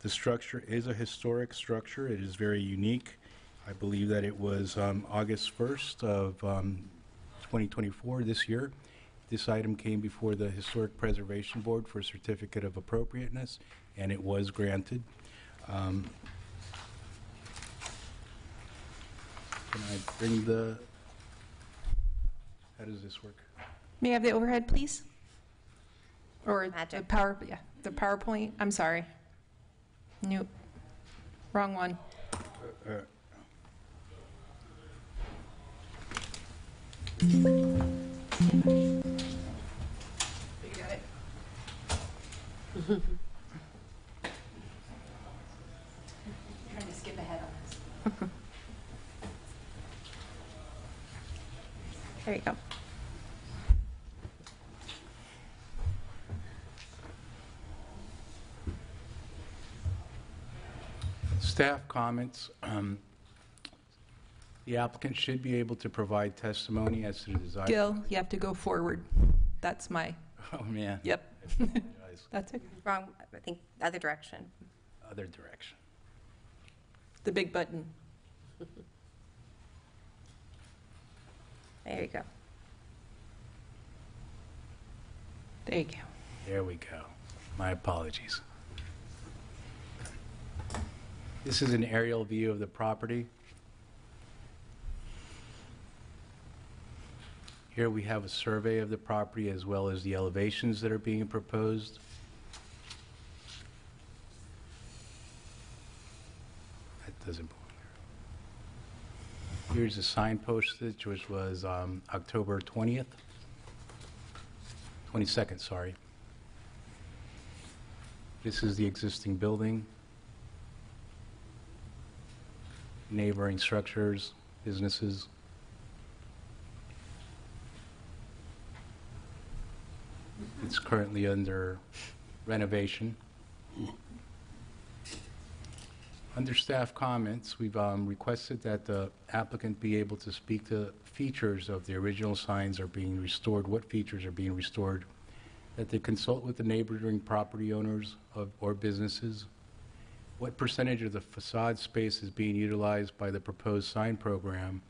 The structure is a historic structure. It is very unique. I believe that it was August 1st of 2024, this year. This item came before the Historic Preservation Board for a certificate of appropriateness, and it was granted. Can I bring the, how does this work? May I have the overhead, please? Or the Magic. the PowerPoint, I'm sorry. Nope, wrong one. You got it? Trying to skip ahead on this. There you go. Staff comments. The applicant should be able to provide testimony as to the design. Gil, you have to go forward. That's my, Oh, man. yep. I apologize. That's it. Wrong, I think, other direction. Other direction. The big button. There you go. There you go. There we go. My apologies. This is an aerial view of the property. Here we have a survey of the property as well as the elevations that are being proposed. That doesn't belong there. Here's the sign postage, which was October 20th. 22nd, sorry. This is the existing building. Neighboring structures, businesses. It's currently under renovation. Under staff comments, we've requested that the applicant be able to speak to features of the original signs are being restored, what features are being restored, that they consult with the neighboring property owners or businesses, what percentage of the facade space is being utilized by the proposed sign program,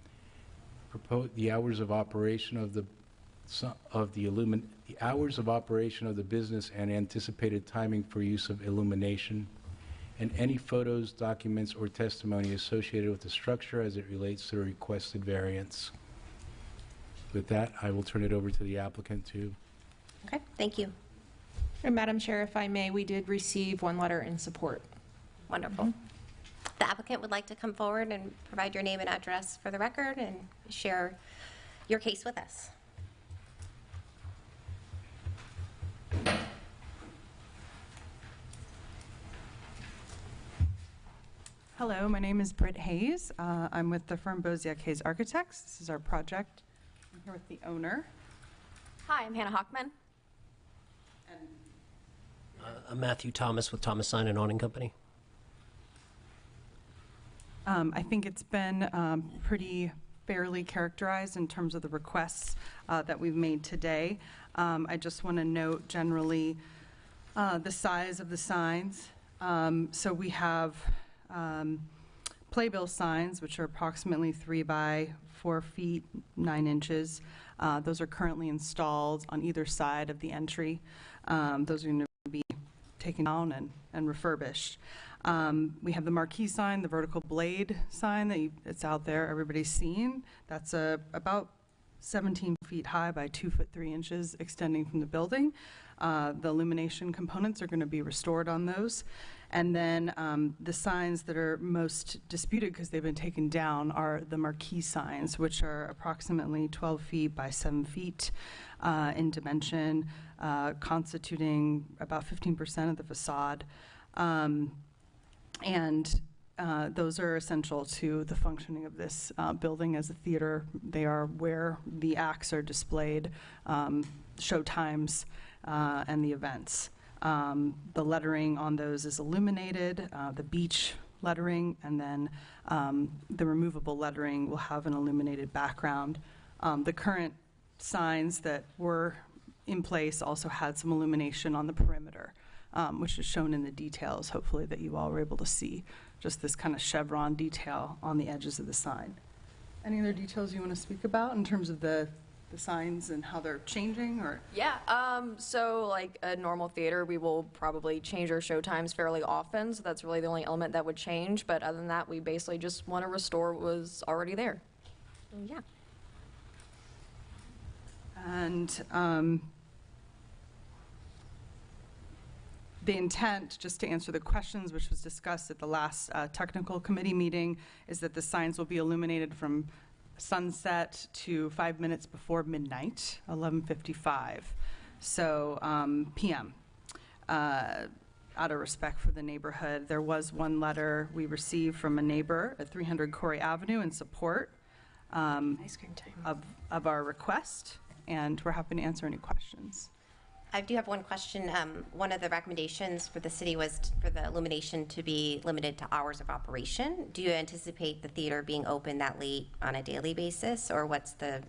the hours of operation of the hours of operation of the business and anticipated timing for use of illumination, and any photos, documents, or testimony associated with the structure as it relates to the requested variance. With that, I will turn it over to the applicant to. Okay, thank you. And Madam Chair, if I may, we did receive one letter in support. Wonderful. The applicant would like to come forward and provide your name and address for the record and share your case with us. Hello, my name is Britt Hayes. I'm with the firm Boziak Hayes Architects. This is our project. I'm here with the owner. Hi, I'm Hannah Hockman. I'm Matthew Thomas with Thomas Sign and Awning Company. I think it's been pretty fairly characterized in terms of the requests that we've made today. I just want to note generally the size of the signs. So we have playbill signs, which are approximately 3 by 4 feet 9 inches. Those are currently installed on either side of the entry. Those are going to be taken down and refurbished. We have the marquee sign, the vertical blade sign it's out there, everybody's seen. That's about 17 feet high by 2 foot 3 inches extending from the building. The illumination components are going to be restored on those. And then the signs that are most disputed because they've been taken down are the marquee signs, which are approximately 12 feet by 7 feet in dimension, constituting about 15% of the facade. Those are essential to the functioning of this building as a theater. They are where the acts are displayed, show times, and the events. The lettering on those is illuminated, the beach lettering, and then the removable lettering will have an illuminated background. The current signs that were in place also had some illumination on the perimeter, which is shown in the details, hopefully, that you all were able to see. Just this kind of chevron detail on the edges of the sign. Any other details you want to speak about in terms of the signs and how they're changing, or? Yeah, so like a normal theater, we will probably change our show times fairly often, so that's really the only element that would change. But other than that, we basically just want to restore what was already there. Yeah. And the intent, just to answer the questions, which was discussed at the last technical committee meeting, is that the signs will be illuminated from sunset to 5 minutes before midnight, 11:55, so PM. Out of respect for the neighborhood, there was one letter we received from a neighbor at 300 Corey Avenue in support Ice cream time. of our request, and we're happy to answer any questions. I do have one question. One of the recommendations for the city was for the illumination to be limited to hours of operation. Do you anticipate the theater being open that late on a daily basis, or what's the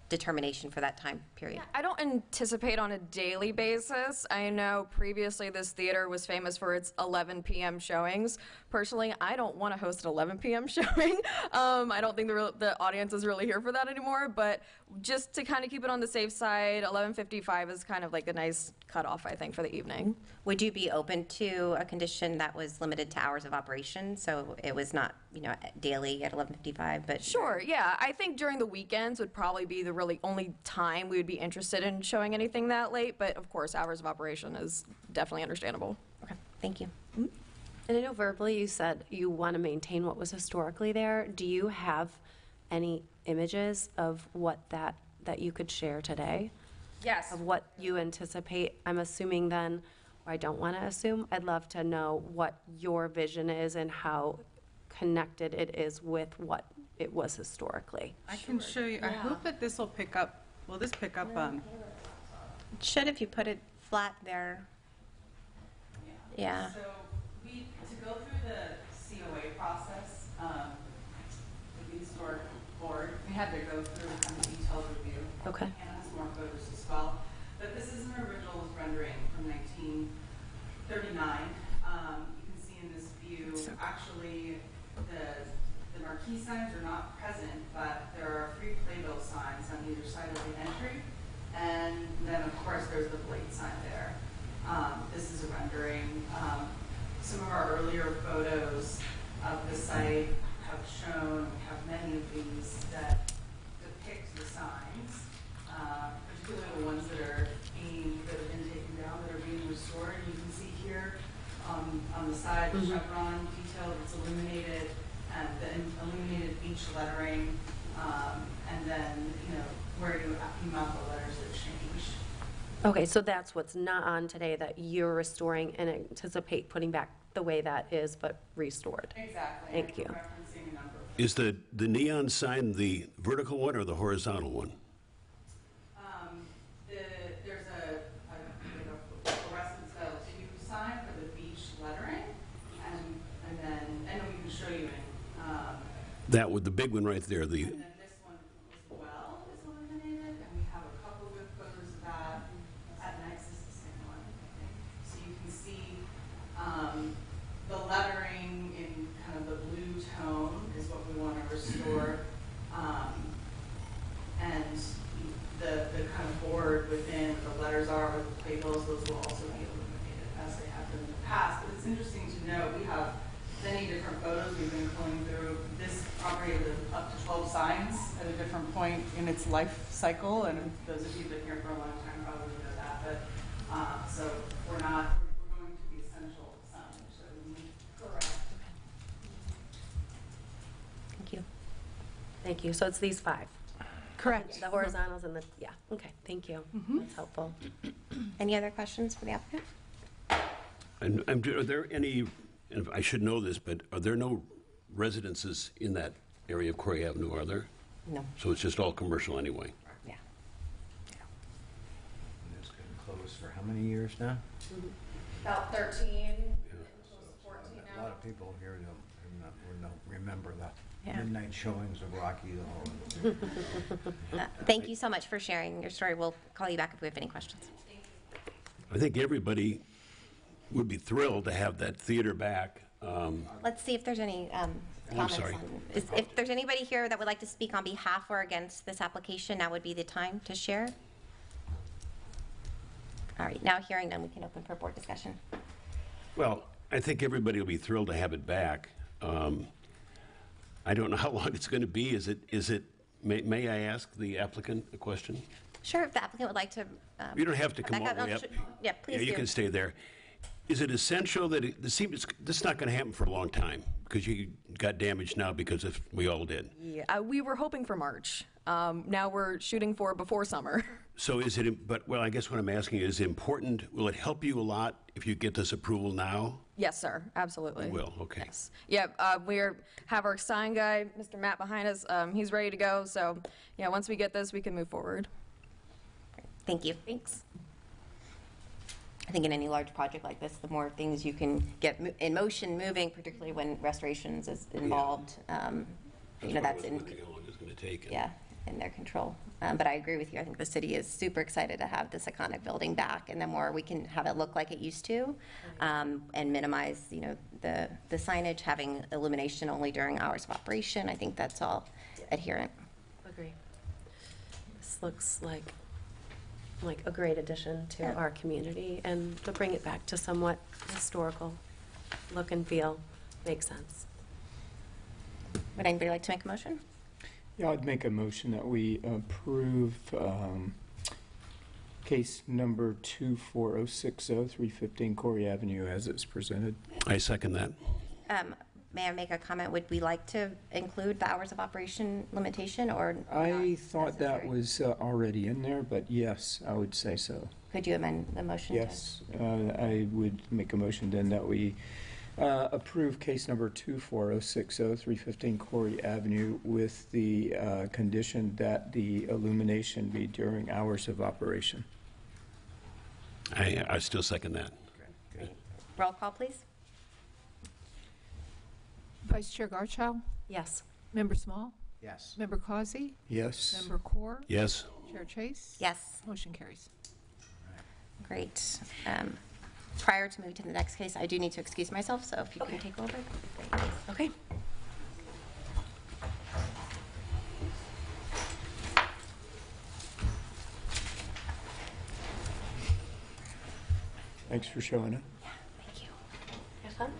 determination for that time period? I don't anticipate on a daily basis. I know previously this theater was famous for its 11 p.m. showings. Personally, I don't want to host an 11 p.m. showing. I don't think the audience is really here for that anymore, but just to kind of keep it on the safe side, 11:55 is kind of like a nice cutoff, I think, for the evening. Would you be open to a condition that was limited to hours of operation, so it was not, daily at 11:55, but? Sure, yeah. I think during the weekends would probably be the really only time we would be interested in showing anything that late, but of course, hours of operation is definitely understandable. Okay, thank you. And I know verbally you said you want to maintain what was historically there. Do you have any images of what that you could share today? Yes. Of what you anticipate? I'm assuming then, or I don't want to assume, I'd love to know what your vision is and how connected it is with what it was historically. I can show you. I hope that this will pick up. Will this pick up? It should if you put it flat there. Yeah. So to go through the COA process, with the historic board, we had to go through a detailed review. Okay. And has more photos as well. But this is an original rendering from 1939. You can see in this view, actually, the marquee signs are not present, but there are 3 playbill signs on either side of the entry. And then, of course, there's the blade sign there. This is a rendering. Some of our earlier photos of the site have shown, we have many of these that depict the signs, particularly the ones that have been taken down, that are being restored. You can see here on the side, the chevron detail that's illuminated, and the illuminated beach lettering, and then, where you mount the letters that change. Okay, so that's what's not on today that you're restoring and anticipate putting back the way that is, but restored. Exactly. Thank you. Referencing a number of Is the neon sign the vertical one or the horizontal one? There's a fluorescent style tube sign for the beach lettering, and then we can show you That with the big one right there, the, and then this one as well is illuminated, and we have a couple good photos of that. At next is the same one, I think. So you can see the lettering in kind of the blue tone is what we want to restore. And the kind of board within the letters are, with the playbills, those will also be illuminated as they have been in the past. But it's interesting to note, we have many different photos we've been going through. This property has up to 12 signs at a different point in its life cycle, and those of you that have been here for a long time probably know that. But so we're going to be essential signage that we need. Correct. Thank you. Thank you. So it's these 5. Correct. The horizontals and yeah. Okay, thank you. That's helpful. Any other questions for the applicant? and are there any, and I should know this, but are there no residences in that area of Corey Avenue, are there? No. So it's just all commercial anyway? Yeah. And it's been closed for how many years now? About 13, 14 A lot of people here don't remember the Yeah. midnight showings of Rocky the Horror. Thank you so much for sharing your story. We'll call you back if we have any questions. I think everybody would be thrilled to have that theater back. Let's see if there's any comments. sorry. If there's anybody here that would like to speak on behalf or against this application, now would be the time to share. All right, now hearing none, we can open for board discussion. Well, I think everybody will be thrilled to have it back. I don't know how long it's going to be. Is it May I ask the applicant a question? Sure, if the applicant would like to. You don't have to come back all the way No, up. Yeah, please do. You can stay there. Is it essential that this is not going to happen for a long time? Because you got damaged now because we all did. Yeah, we were hoping for March. Now we're shooting for before summer. So is it, I guess what I'm asking is important, will it help you a lot if you get this approval now? Yes, sir. Absolutely. It will, okay. Yes. Yeah, we have our sign guy, Mr. Matt, behind us. He's ready to go. So, yeah, once we get this, we can move forward. Thank you. Thanks. I think in any large project like this, the more things you can get in motion, moving, particularly when restorations is involved, that's in. How long it's going to take. Yeah, in their control. But I agree with you. I think the city is super excited to have this iconic building back, and the more we can have it look like it used to, and minimize, the signage, having illumination only during hours of operation. I think that's all adherent. Agree. This looks like a great addition to our community, and to bring it back to somewhat historical look and feel makes sense. Would anybody like to make a motion? Yeah, I'd make a motion that we approve case number 24060, 315 Corey Avenue, as it's presented. I second that. May I make a comment? Would we like to include the hours of operation limitation, or I thought that was already in there, but yes, I would say so. could you amend the motion? Yes, I would make a motion then that we approve case number 24060, 315 Corey Avenue, with the condition that the illumination be during hours of operation. I still second that. Roll call, please. Vice Chair Garchow? Yes. Member Small? Yes. Member Causey? Yes. Member Core? Yes. Chair Chase? Yes. Motion carries. Great. Prior to moving to the next case, I do need to excuse myself, so if you can take over. Great. Okay. Thanks for showing up. Thank you. Have fun.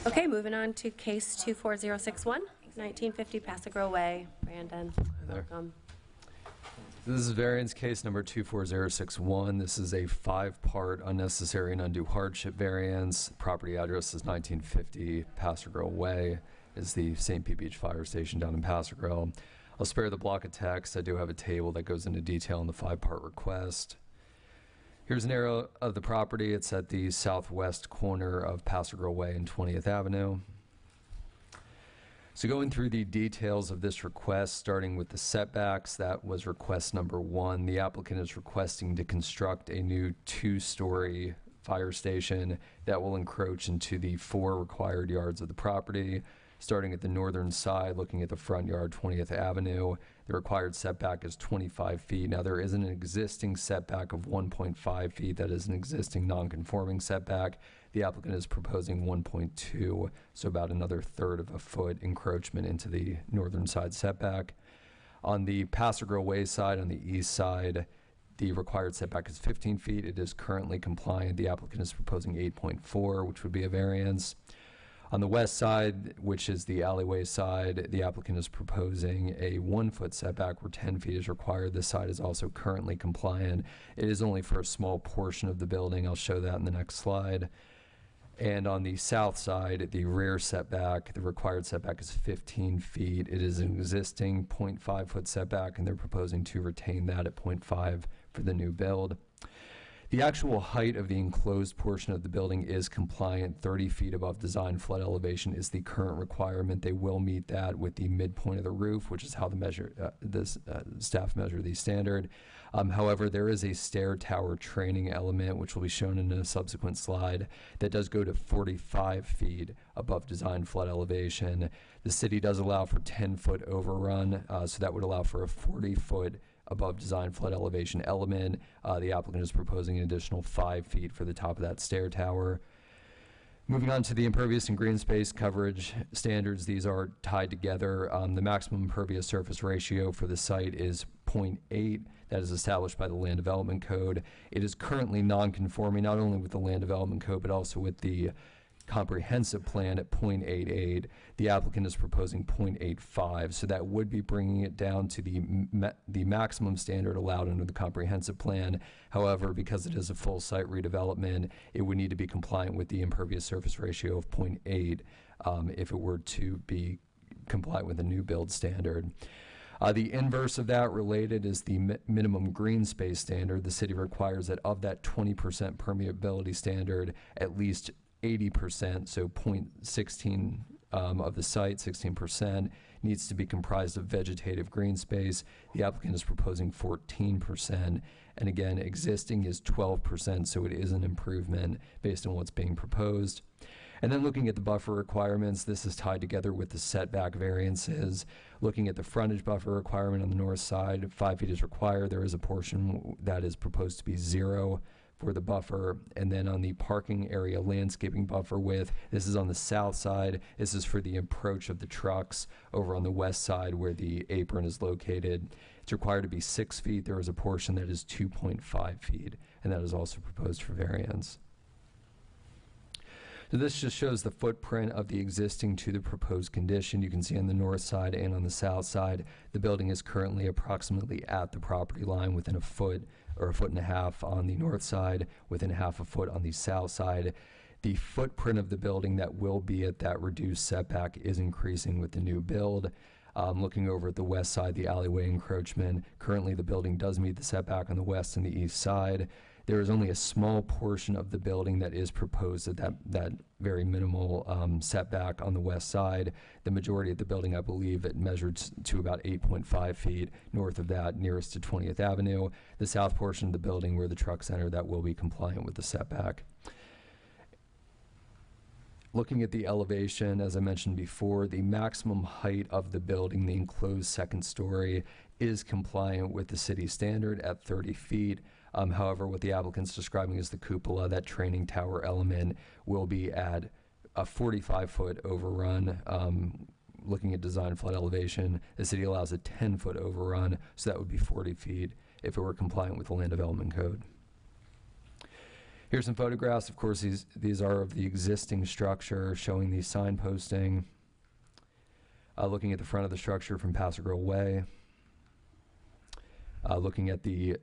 Okay, moving on to case 24061, 1950 Passigrow Way. Brandon, welcome. This is variance case number 24061. This is a 5-part unnecessary and undue hardship variance. Property address is 1950 Passigrow Way. Is the St. Pete Beach Fire Station down in Passigrow. I'll spare the block of text. I do have a table that goes into detail on the 5-part request. Here's an arrow of the property. It's at the southwest corner of Passigrow Way and 20th Avenue. So going through the details of this request, starting with the setbacks, that was request number 1. The applicant is requesting to construct a new 2-story fire station that will encroach into the 4 required yards of the property. Starting at the northern side, looking at the front yard, 20th Avenue, the required setback is 25 feet. Now, there is an existing setback of 1.5 feet. That is an existing non-conforming setback. The applicant is proposing 1.2, so about another third of a foot encroachment into the northern side setback. On the Passigrow Way side, on the east side, the required setback is 15 feet. It is currently compliant. The applicant is proposing 8.4, which would be a variance. On the west side, which is the alleyway side, the applicant is proposing a 1-foot setback where 10 feet is required. This side is also currently compliant. It is only for a small portion of the building. I'll show that in the next slide. And on the south side, the rear setback, the required setback is 15 feet. It is an existing 0.5-foot setback, and they're proposing to retain that at 0.5 for the new build. The actual height of the enclosed portion of the building is compliant. 30 feet above design flood elevation is the current requirement. They will meet that with the midpoint of the roof, which is how staff measure the standard. However, there is a stair tower training element, which will be shown in a subsequent slide, that does go to 45 feet above design flood elevation. The city does allow for 10-foot overrun, so that would allow for a 40-foot above design flood elevation element. The applicant is proposing an additional 5 feet for the top of that stair tower. Moving on to the impervious and green space coverage standards, these are tied together. The maximum impervious surface ratio for the site is 0.8. That is established by the Land Development Code. It is currently non-conforming, not only with the Land Development Code, but also with the comprehensive plan at 0.88. The applicant is proposing 0.85, so that would be bringing it down to the maximum standard allowed under the comprehensive plan. However, because it is a full site redevelopment, it would need to be compliant with the impervious surface ratio of 0.8 if it were to be compliant with the new build standard. The inverse of that related is the minimum green space standard. The city requires that of that 20% permeability standard, at least 80%, so 0.16 of the site, 16%, needs to be comprised of vegetative green space. The applicant is proposing 14%, and again, existing is 12%, so it is an improvement based on what's being proposed. And then looking at the buffer requirements, this is tied together with the setback variances. Looking at the frontage buffer requirement on the north side, 5 feet is required. There is a portion that is proposed to be 0 for the buffer. And then on the parking area landscaping buffer width, this is on the south side. This is for the approach of the trucks. Over on the west side where the apron is located, it's required to be 6 feet. There is a portion that is 2.5 feet, and that is also proposed for variance. So this just shows the footprint of the existing to the proposed condition. You can see on the north side and on the south side, the building is currently approximately at the property line within a foot or a foot and a half on the north side, within half a foot on the south side. The footprint of the building that will be at that reduced setback is increasing with the new build. Looking over at the west side, the alleyway encroachment, currently the building does meet the setback on the west and the east side. There is only a small portion of the building that is proposed at that very minimal setback on the west side. The majority of the building, I believe, it measured to about 8.5 feet north of that, nearest to 20th Avenue. The south portion of the building where the truck center, that will be compliant with the setback. Looking at the elevation, as I mentioned before, the maximum height of the building, the enclosed second story, is compliant with the city standard at 30 feet. However, what the applicant's describing as the cupola, that training tower element, will be at a 45-foot overrun. Looking at design flood elevation, the city allows a 10-foot overrun, so that would be 40 feet if it were compliant with the land development code. Here's some photographs. Of course, these are of the existing structure, showing the signposting. Looking at the front of the structure from Paso Grill Way. Looking at the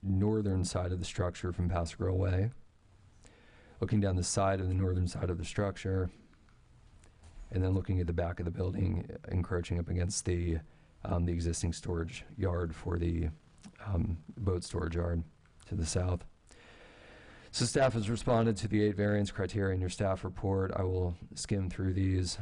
northern side of the structure from Paso Grill Way. Looking down the side of the northern side of the structure. And then looking at the back of the building, encroaching up against the existing storage yard for the boat storage yard to the south. So staff has responded to the 8 variance criteria in your staff report. I will skim through these.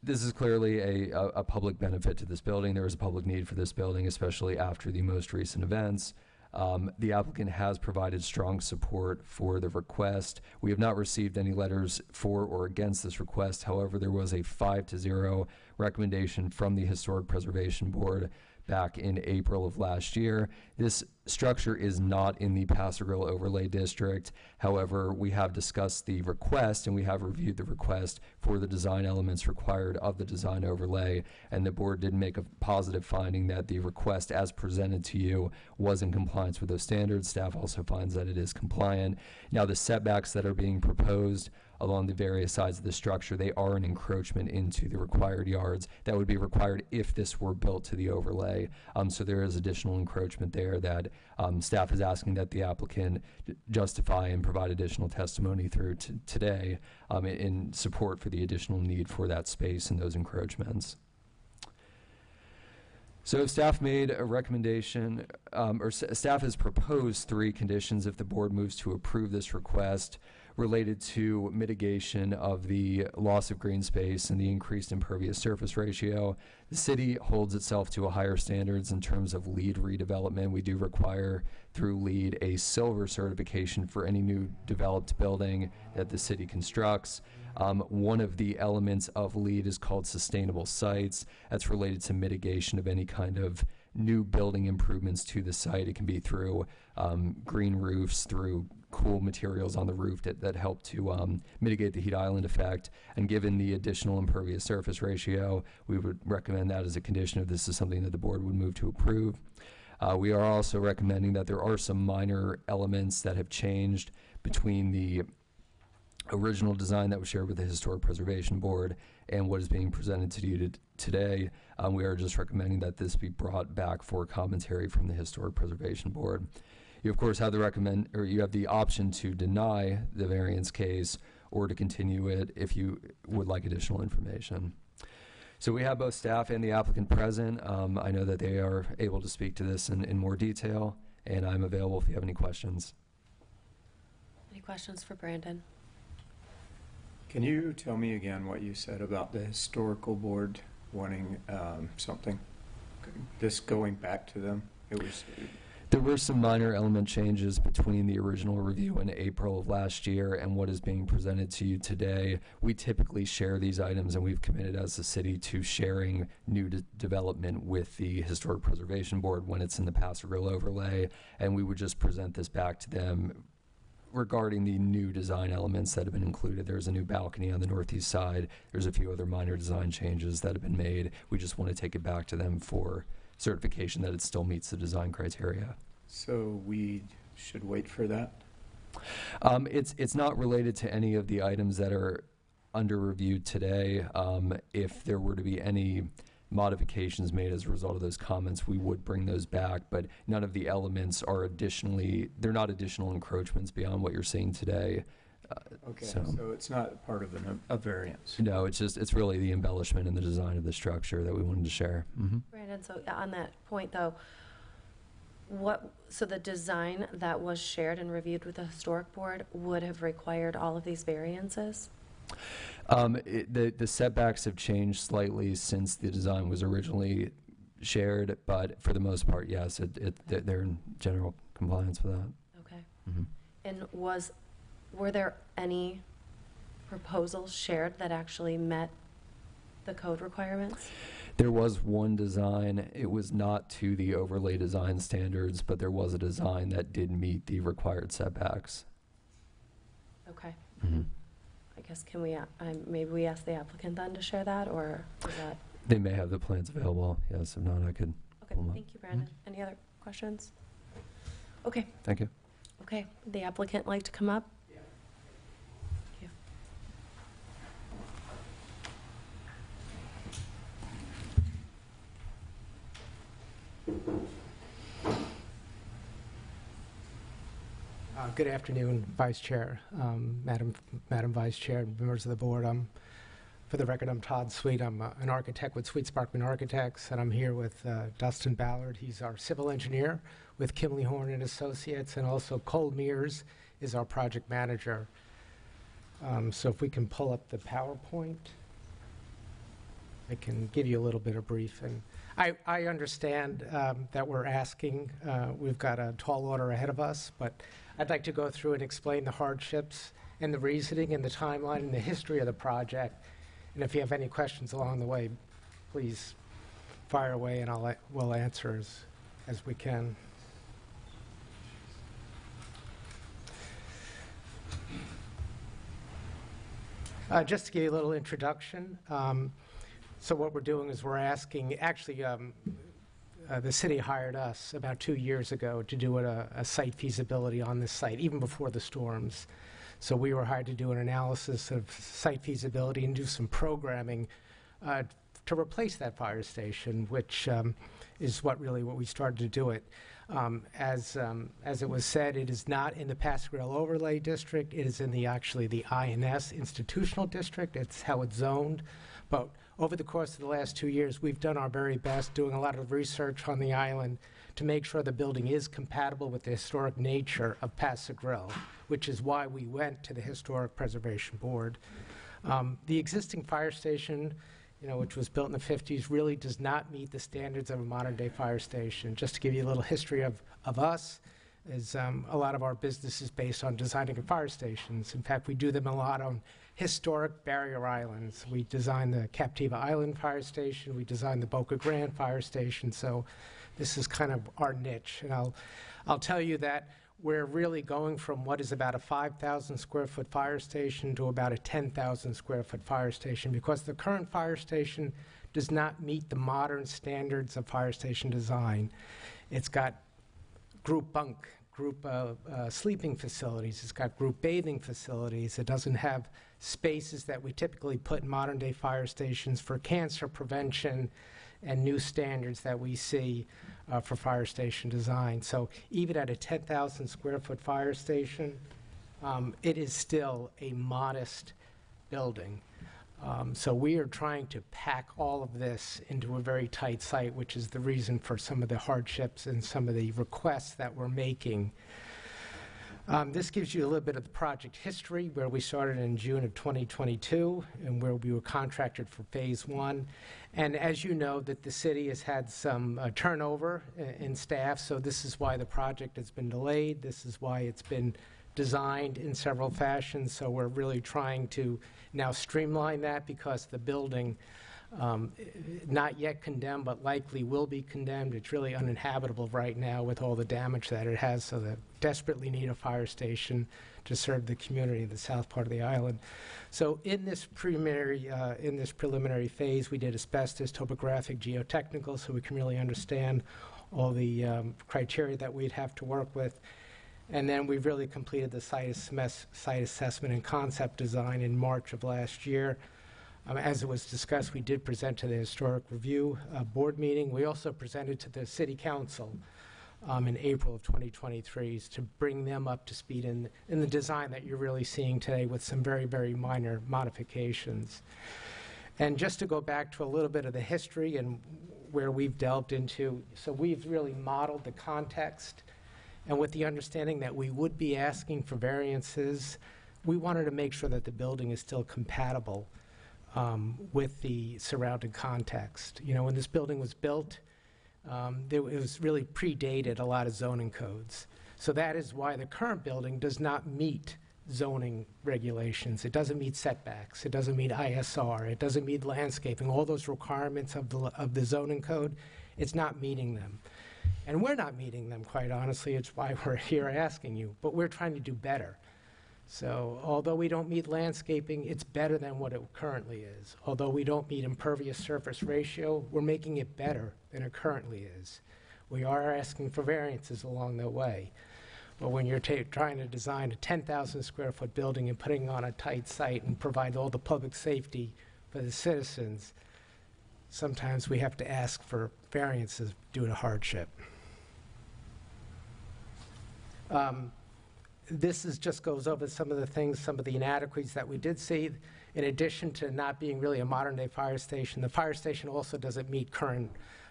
This is clearly a public benefit to this building. There is a public need for this building, especially after the most recent events. The applicant has provided strong support for the request. We have not received any letters for or against this request. However, there was a 5-0 recommendation from the Historic Preservation Board back in April of last year. This structure is not in the Paso Grill Overlay District. However, we have discussed the request and we have reviewed the request for the design elements required of the design overlay, and the board did make a positive finding that the request as presented to you was in compliance with those standards. Staff also finds that it is compliant. Now, the setbacks that are being proposed along the various sides of the structure, they are an encroachment into the required yards that would be required if this were built to the overlay. So there is additional encroachment there that staff is asking that the applicant justify and provide additional testimony through today in support for the additional need for that space and those encroachments. So staff made a recommendation, staff has proposed 3 conditions if the board moves to approve this request related to mitigation of the loss of green space and the increased impervious surface ratio. The city holds itself to a higher standards in terms of LEED redevelopment. We do require through LEED a silver certification for any new developed building that the city constructs. One of the elements of LEED is called sustainable sites. That's related to mitigation of any kind of new building improvements to the site. It can be through green roofs, through cool materials on the roof that help to mitigate the heat island effect. And given the additional impervious surface ratio, we would recommend that as a condition if this is something that the board would move to approve. We are also recommending that there are some minor elements that have changed between the original design that was shared with the Historic Preservation Board and what is being presented to you today. We are just recommending that this be brought back for commentary from the Historic Preservation Board. You, of course, have you have the option to deny the variance case or to continue it if you would like additional information. So we have both staff and the applicant present. I know that they are able to speak to this in more detail, and I'm available if you have any questions. Any questions for Brandon? Can you tell me again what you said about the historical board wanting something, this going back to them? There were some minor element changes between the original review in April of last year and what is being presented to you today. We typically share these items, and we've committed as a city to sharing new development with the Historic Preservation Board when it's in the Paso Grill overlay, and we would just present this back to them regarding the new design elements that have been included. There's a new balcony on the northeast side. There's a few other minor design changes that have been made. We just want to take it back to them for certification that it still meets the design criteria. So we should wait for that? It's not related to any of the items that are under review today. If there were to be any modifications made as a result of those comments, we would bring those back, but none of the elements are they're not additional encroachments beyond what you're seeing today. Okay, so it's not part of a variance? No, it's really the embellishment and the design of the structure that we wanted to share. Mm-hmm. Brandon, so on that point though, so the design that was shared and reviewed with the historic board would have required all of these variances? The setbacks have changed slightly since the design was originally shared, but for the most part, yes, they're in general compliance with that. Okay. Mm-hmm. And were there any proposals shared that actually met the code requirements? There was one design. It was not to the overlay design standards, but there was a design that did meet the required setbacks. Okay. Mm-hmm. I guess maybe we ask the applicant then to share that, or is that? They may have the plans available. Yes, if not, I could. Okay, thank you, Brandon. Mm-hmm. Any other questions? Okay. Thank you. Okay, the applicant like to come up? Yeah. Thank you. Good afternoon, Vice Chair, Madam Vice Chair, members of the board. For the record, I'm Todd Sweet. I'm an architect with Sweet Sparkman Architects, and I'm here with Dustin Ballard. He's our civil engineer with Kimley Horn and Associates, and also Cole Mears is our project manager. So if we can pull up the PowerPoint, I can give you a little bit of brief. And I understand that we're asking, we've got a tall order ahead of us, but I'd like to go through and explain the hardships and the reasoning and the timeline and the history of the project. And if you have any questions along the way, please fire away and we'll answer as we can. Just to give you a little introduction, so what we're doing is we're asking, actually the city hired us about 2 years ago to do a site feasibility on this site, even before the storms. So we were hired to do an analysis of site feasibility and do some programming to replace that fire station, which is what we started to do it. As it was said, it is not in the Paso Grill Overlay District. It is in the INS Institutional District. It's how it's zoned. But over the course of the last 2 years, we've done our very best doing a lot of research on the island to make sure the building is compatible with the historic nature of Paso Grill, which is why we went to the Historic Preservation Board. The existing fire station, which was built in the 50s, really does not meet the standards of a modern-day fire station. Just to give you a little history of us, is a lot of our business is based on designing fire stations. In fact, we do them a lot on historic barrier islands. We designed the Captiva Island Fire Station. We designed the Boca Grande Fire Station. So this is kind of our niche. And I'll tell you that we're really going from what is about a 5,000 square foot fire station to about a 10,000 square foot fire station, because the current fire station does not meet the modern standards of fire station design. It's got group group sleeping facilities. It's got group bathing facilities. It doesn't have spaces that we typically put in modern-day fire stations for cancer prevention and new standards that we see for fire station design. So even at a 10,000 square foot fire station, it is still a modest building. So we are trying to pack all of this into a very tight site, which is the reason for some of the hardships and some of the requests that we're making. This gives you a little bit of the project history, where we started in June of 2022 and where we were contracted for phase 1. And as you know, that the city has had some turnover in staff, so this is why the project has been delayed. This is why it's been designed in several fashions, so we're really trying to now streamline that, because the building, not yet condemned, but likely will be condemned. It's really uninhabitable right now with all the damage that it has, so they desperately need a fire station to serve the community of the south part of the island. So in this preliminary phase, we did asbestos, topographic, geotechnical, so we can really understand all the criteria that we'd have to work with. And then we've really completed the site assessment and concept design in March of last year. As it was discussed, we did present to the Historic Review Board meeting. We also presented to the City Council in April of 2023 to bring them up to speed in the design that you're really seeing today, with some very, very minor modifications. And just to go back to a little bit of the history and where we've delved into, so we've really modeled the context, and with the understanding that we would be asking for variances, we wanted to make sure that the building is still compatible with the surrounding context. You know, when this building was built, it was really predated a lot of zoning codes. So that is why the current building does not meet zoning regulations. It doesn't meet setbacks. It doesn't meet ISR. It doesn't meet landscaping. All those requirements of the zoning code, it's not meeting them. And we're not meeting them, quite honestly. It's why we're here asking you. But we're trying to do better. So although we don't meet landscaping, it's better than what it currently is. Although we don't meet impervious surface ratio, we're making it better than it currently is. We are asking for variances along the way. But when you're trying to design a 10,000 square foot building and putting it on a tight site and provide all the public safety for the citizens, sometimes we have to ask for variances due to hardship. This just goes over some of the things, some of the inadequacies that we did see. In addition to not being really a modern-day fire station, the fire station also doesn't meet current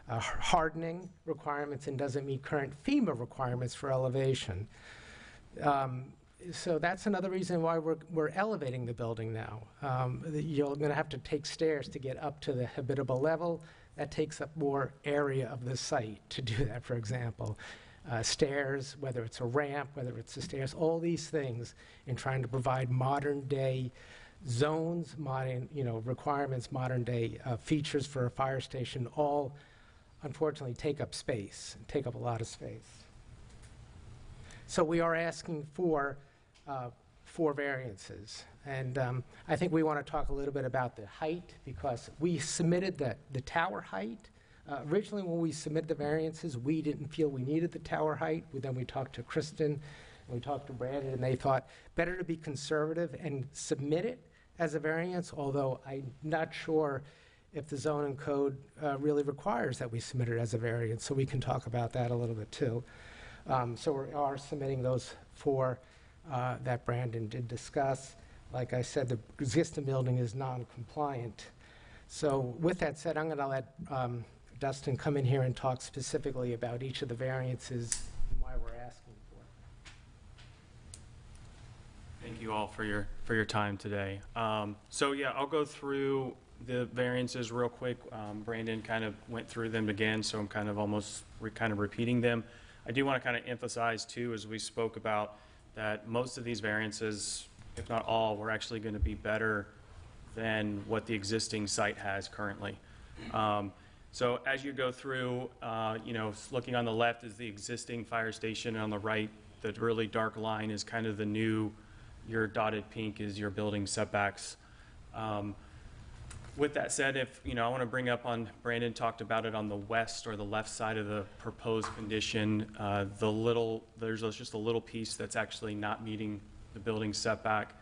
hardening requirements and doesn't meet current FEMA requirements for elevation. So that's another reason why we're elevating the building now. You're going to have to take stairs to get up to the habitable level. That takes up more area of the site to do that, for example. Stairs, whether it's a ramp, whether it's the stairs, all these things in trying to provide modern-day zones, modern, requirements, modern-day features for a fire station, all unfortunately take up space, take up a lot of space. So we are asking for 4 variances. And I think we want to talk a little bit about the height, because we submitted the tower height. Originally, when we submitted the variances, we didn't feel we needed the tower height. Then we talked to Kristen, and we talked to Brandon, and they thought better to be conservative and submit it as a variance, although I'm not sure if the zoning code really requires that we submit it as a variance, so we can talk about that a little bit too. So we are submitting those 4 that Brandon did discuss. Like I said, the existing building is non-compliant. So with that said, I'm going to let Dustin come in here and talk specifically about each of the variances and why we're asking for it. Thank you all for your time today. So yeah, I'll go through the variances real quick. Brandon kind of went through them again, so I'm kind of almost repeating them. I do want to kind of emphasize too, as we spoke about, that most of these variances, if not all, were actually going to be better than what the existing site has currently. So as you go through, looking on the left is the existing fire station, and on the right, the really dark line is kind of the new, your dotted pink is your building setbacks. With that said, if, I want to bring up on, Brandon talked about it on the west or the left side of the proposed condition, there's just a little piece that's actually not meeting the building setback.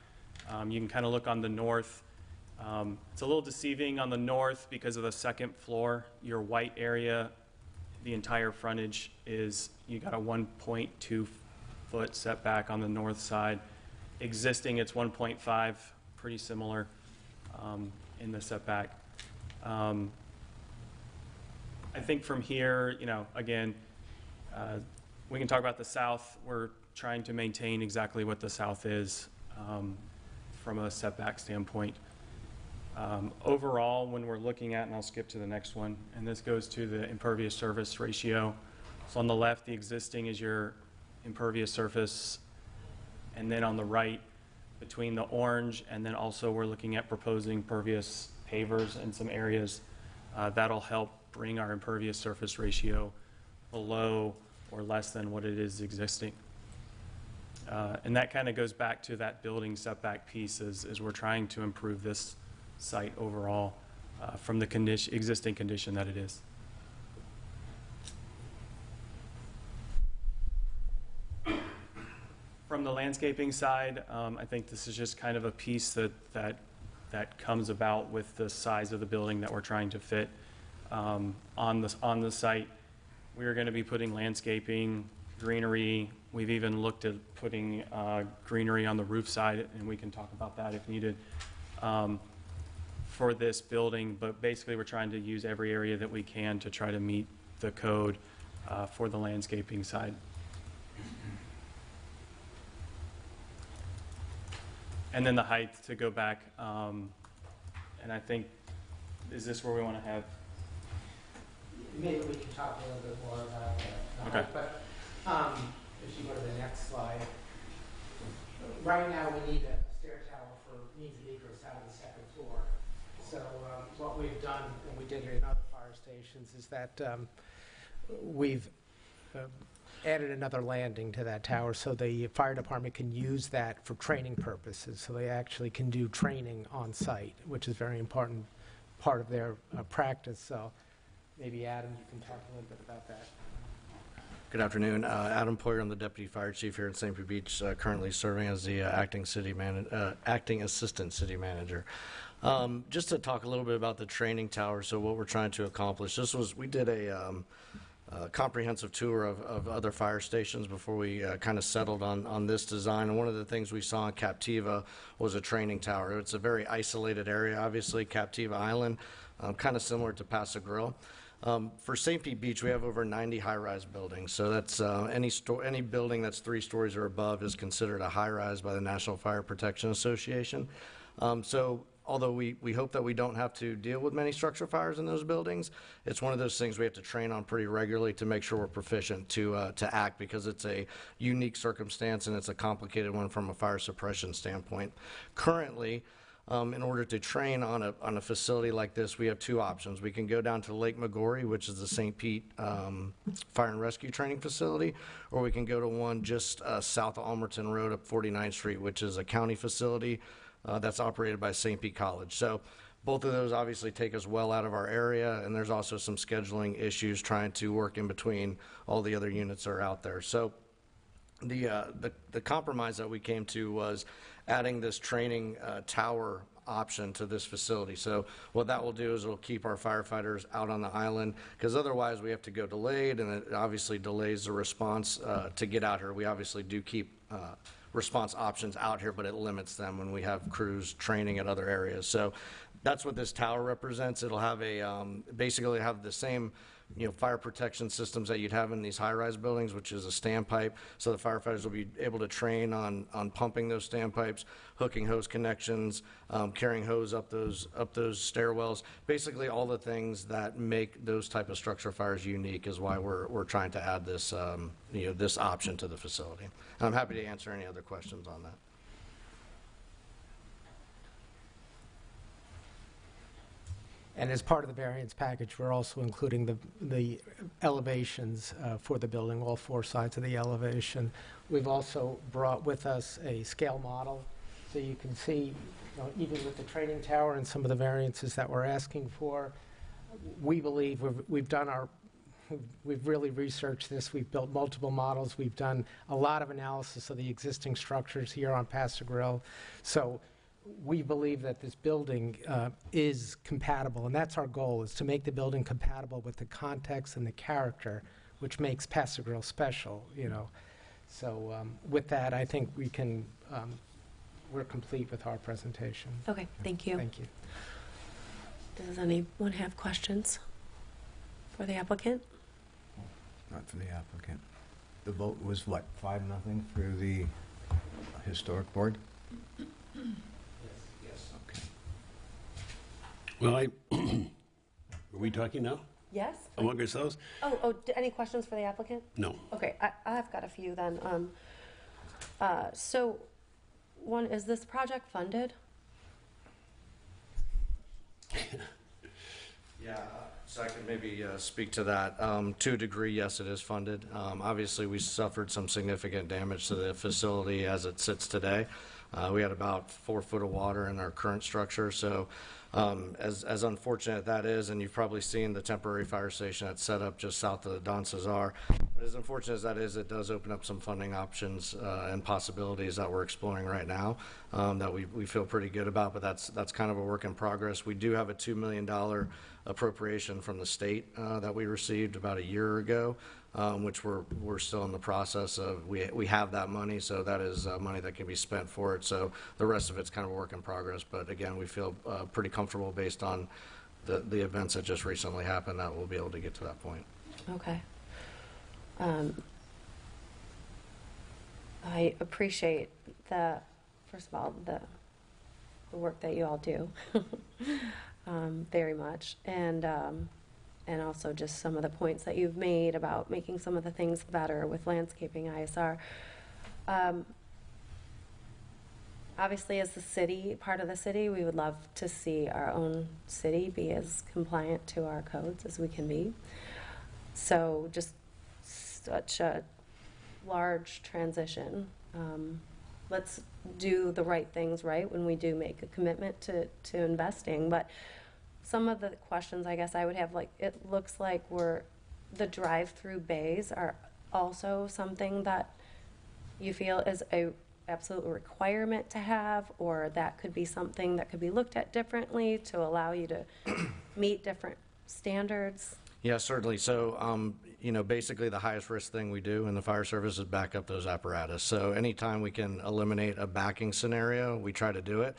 You can kind of look on the north. It's a little deceiving on the north because of the second floor. Your white area, the entire frontage is, you got a 1.2 foot setback on the north side. Existing, it's 1.5, pretty similar in the setback. I think from here, again, we can talk about the south. We're trying to maintain exactly what the south is from a setback standpoint. Overall, when we're looking at, and I'll skip to the next one, and this goes to the impervious surface ratio. So on the left, the existing is your impervious surface, and then on the right, between the orange, and then also we're looking at proposing pervious pavers in some areas. That'll help bring our impervious surface ratio below or less than what it is existing. And that kind of goes back to that building setback piece as we're trying to improve this site overall from the existing condition that it is. From the landscaping side, I think this is just kind of a piece that comes about with the size of the building that we're trying to fit on the site. We are going to be putting landscaping, greenery. We've even looked at putting greenery on the roof side, and we can talk about that if needed for this building. But basically, we're trying to use every area that we can to try to meet the code for the landscaping side. And then the height, to go back, and I think, is this where we want to have? Maybe we can talk a little bit more about the Okay. height, but if you go to the next slide. Right now, we need a stair tower for means of egress out of the second floor. So what we've done, and we did it in other fire stations, is that we've added another landing to that tower so the fire department can use that for training purposes. So they actually can do training on site, which is a very important part of their practice. So maybe Adam, you can talk a little bit about that. Good afternoon. Adam Poyer, I'm the Deputy Fire Chief here in St. Pete Beach, currently serving as the acting assistant city manager. Just to talk a little bit about the training tower, so what we're trying to accomplish. We did a comprehensive tour of other fire stations before we kind of settled on this design. And one of the things we saw in Captiva was a training tower. It's a very isolated area, obviously, Captiva Island, kind of similar to Paso Grill. For St. Pete Beach, we have over 90 high-rise buildings. So that's any building that's 3 stories or above is considered a high-rise by the National Fire Protection Association. So although we hope that we don't have to deal with many structure fires in those buildings, it's one of those things we have to train on pretty regularly to make sure we're proficient to act, because it's a unique circumstance and it's a complicated one from a fire suppression standpoint. Currently, in order to train on a facility like this, we have 2 options. We can go down to Lake Magori, which is the St. Pete Fire and Rescue Training Facility, or we can go to one just south of Almerton Road up 49th Street, which is a county facility that's operated by St. Pete College. So both of those obviously take us well out of our area, and there's also some scheduling issues trying to work in between all the other units that are out there. So the compromise that we came to was adding this training tower option to this facility. So what that will do is it'll keep our firefighters out on the island, because otherwise we have to go delayed, and it obviously delays the response to get out here. We obviously do keep response options out here, but it limits them when we have crews training at other areas. So that's what this tower represents. It'll have basically have the same fire protection systems that you'd have in these high-rise buildings, which is a standpipe. So the firefighters will be able to train on pumping those standpipes, hooking hose connections, carrying hose up those stairwells. Basically, all the things that make those type of structure fires unique is why we're trying to add this this option to the facility. And I'm happy to answer any other questions on that. And as part of the variance package, we're also including the elevations for the building, all 4 sides of the elevation. We've also brought with us a scale model So you can see, even with the training tower and some of the variances that we're asking for, we believe we've really researched this. We've built multiple models. We've done a lot of analysis of the existing structures here on Pastor Grill. So we believe that this building is compatible, and that's our goal, is to make the building compatible with the context and the character, which makes Pastor Grill special, So with that, I think we're complete with our presentation. Okay, thank you. Thank you. Does anyone have questions for the applicant? Not for the applicant. The vote was what, 5-0 through the historic board? Yes. Okay. Well, are we talking now Yes? among ourselves? Any questions for the applicant? No. Okay, I've got a few then. So, one, is this project funded? Yeah, so I can maybe speak to that. To a degree, yes, it is funded. Obviously, we suffered some significant damage to the facility as it sits today. We had about 4 foot of water in our current structure, so as unfortunate that is, and you've probably seen the temporary fire station that's set up just south of the Don Cesar, but as unfortunate as that is, it does open up some funding options and possibilities that we're exploring right now that we feel pretty good about, but that's kind of a work in progress. We do have a $2 million appropriation from the state that we received about a year ago, which we're still in the process of. We have that money, so that is money that can be spent for it. So the rest of it's kind of a work in progress. But again, we feel pretty comfortable based on the events that just recently happened that we'll be able to get to that point. Okay. I appreciate first of all, the work that you all do very much, and also just some of the points that you've made about making some of the things better with landscaping ISR. Obviously, as the city, part of the city, we would love to see our own city be as compliant to our codes as we can be. So just such a large transition. Let's do the right things right when we do make a commitment to investing. But some of the questions I guess I would have, like, it looks like the drive-through bays are also something that you feel is a absolute requirement to have, or that could be something that could be looked at differently to allow you to meet different standards? Yeah, certainly. So, basically the highest risk thing we do in the fire service is back up those apparatus. So anytime we can eliminate a backing scenario, we try to do it.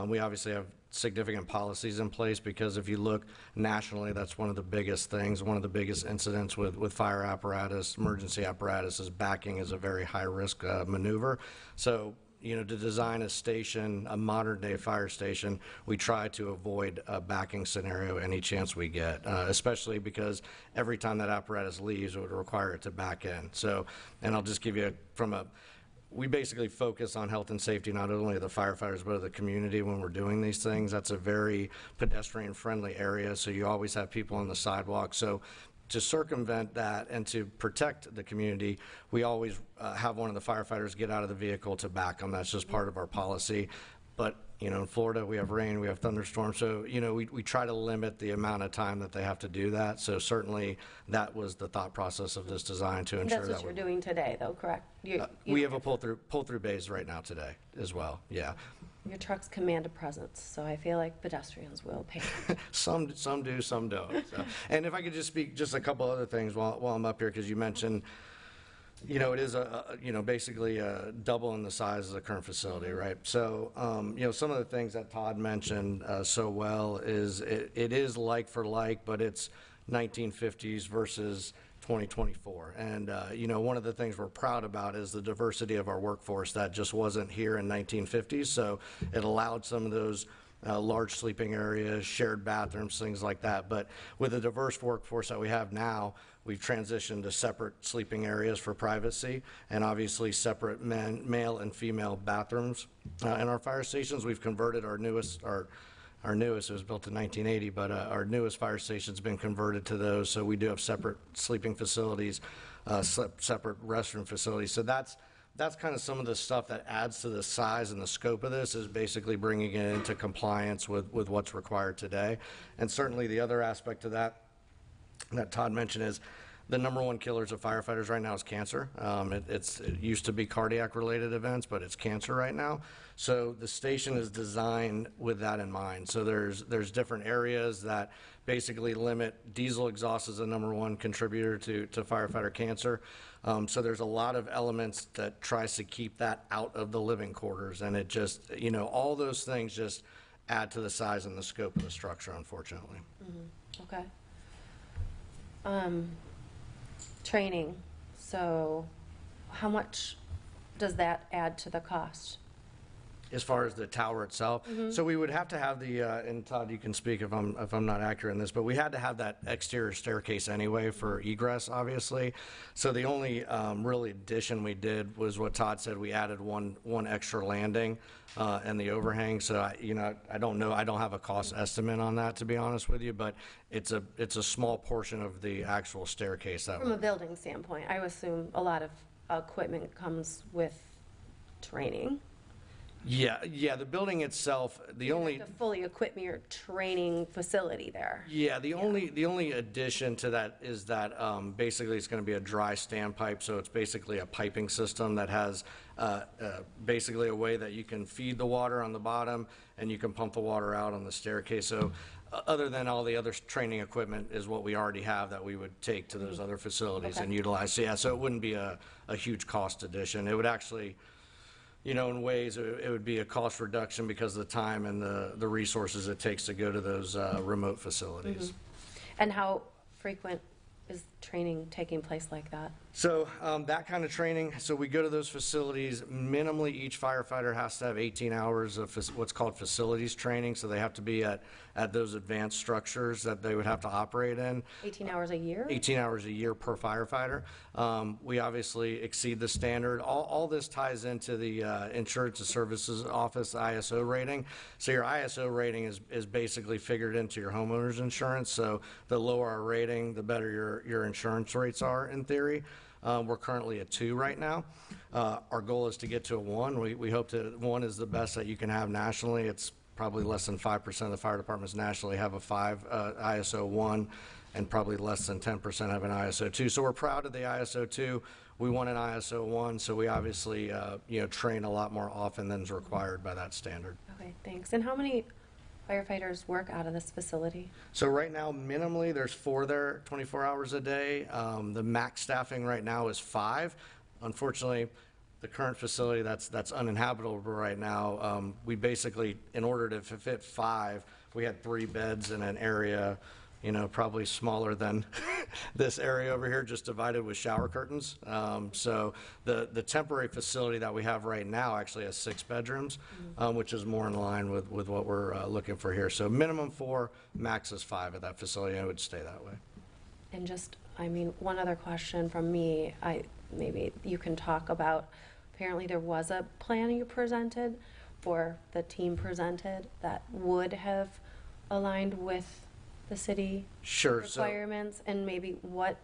We obviously have significant policies in place because if you look nationally, that's one of the biggest things, one of the biggest incidents with fire apparatus, emergency apparatus is backing is a very high risk maneuver. So, to design a station, a modern day fire station, we try to avoid a backing scenario any chance we get, especially because every time that apparatus leaves, it would require it to back in. So, and I'll just give you we basically focus on health and safety, not only of the firefighters, but of the community when we're doing these things. That's a very pedestrian-friendly area, so you always have people on the sidewalk. So to circumvent that and to protect the community, we always have one of the firefighters get out of the vehicle to back them. That's just part of our policy. But, in Florida, we have rain, we have thunderstorms, so, we try to limit the amount of time that they have to do that. So certainly that was the thought process of this design to ensure that. That's what you're doing today, though, correct? We have a pull-through bays right now today as well, yeah. Your trucks command a presence, so I feel like pedestrians will pay. Some do, some don't. So. And if I could just speak just a couple other things while I'm up here, because you mentioned, it is basically double in the size of the current facility, right? So, some of the things that Todd mentioned so well is it is like for like, but it's 1950s versus 2024. And, one of the things we're proud about is the diversity of our workforce that just wasn't here in 1950s. So it allowed some of those large sleeping areas, shared bathrooms, things like that. But with the diverse workforce that we have now, we've transitioned to separate sleeping areas for privacy and obviously separate male and female bathrooms. In our fire stations, we've converted our newest, it was built in 1980, but our newest fire station's been converted to those. So we do have separate sleeping facilities, separate restroom facilities. So that's that's kind of some of the stuff that adds to the size and the scope of this, is basically bringing it into compliance with what's required today. And certainly the other aspect of that Todd mentioned is the number one killers of firefighters right now is cancer. It used to be cardiac-related events, but it's cancer right now. So the station is designed with that in mind. So there's different areas that basically limit diesel exhaust as the number one contributor to firefighter cancer. So there's a lot of elements that tries to keep that out of the living quarters, and it just, all those things just add to the size and the scope of the structure, unfortunately. Okay. Training. So how much does that add to the cost? As far as the tower itself, so we would have to have the, and Todd, you can speak if I'm not accurate in this, but we had to have that exterior staircase anyway for egress, obviously. So the only really addition we did was what Todd said. We added one extra landing and the overhang. So I don't know. I don't have a cost estimate on that, to be honest with you, but it's a small portion of the actual staircase. From a building standpoint, I would assume a lot of equipment comes with training. Yeah, the building itself, You have to fully equip your training facility there. Yeah, the only addition to that is that basically it's going to be a dry standpipe, so it's basically a piping system that has basically a way that you can feed the water on the bottom and you can pump the water out on the staircase. So other than all the other training equipment is what we already have that we would take to those other facilities and utilize. So, yeah, so it wouldn't be a huge cost addition. It would actually, in ways, it would be a cost reduction because of the time and the resources it takes to go to those remote facilities. And how frequent is training taking place like that? So that kind of training, so we go to those facilities, minimally each firefighter has to have 18 hours of what's called facilities training, so they have to be at those advanced structures that they would have to operate in. 18 hours a year? 18 hours a year per firefighter. We obviously exceed the standard. All this ties into the Insurance and Services Office ISO rating. So your ISO rating is basically figured into your homeowner's insurance, so the lower our rating, the better your insurance rates are in theory. We're currently at 2 right now. Our goal is to get to a 1. We hope that 1 is the best that you can have nationally. It's probably less than 5% of the fire departments nationally have a 5 ISO 1, and probably less than 10% have an ISO 2. So we're proud of the ISO 2. We want an ISO 1, so we obviously train a lot more often than is required by that standard. Okay, thanks. And how many firefighters work out of this facility? So right now, minimally, there's 4 there, 24 hours a day. The max staffing right now is 5. Unfortunately, the current facility that's uninhabitable right now, we basically, in order to fit 5, we had 3 beds in an area, probably smaller than this area over here, just divided with shower curtains. So the temporary facility that we have right now actually has 6 bedrooms, which is more in line with what we're looking for here. So minimum 4, max is 5 at that facility, and it would stay that way. And just, one other question from me, maybe you can talk about, apparently there was a plan you presented, or the team presented, that would have aligned with the city requirements, and maybe what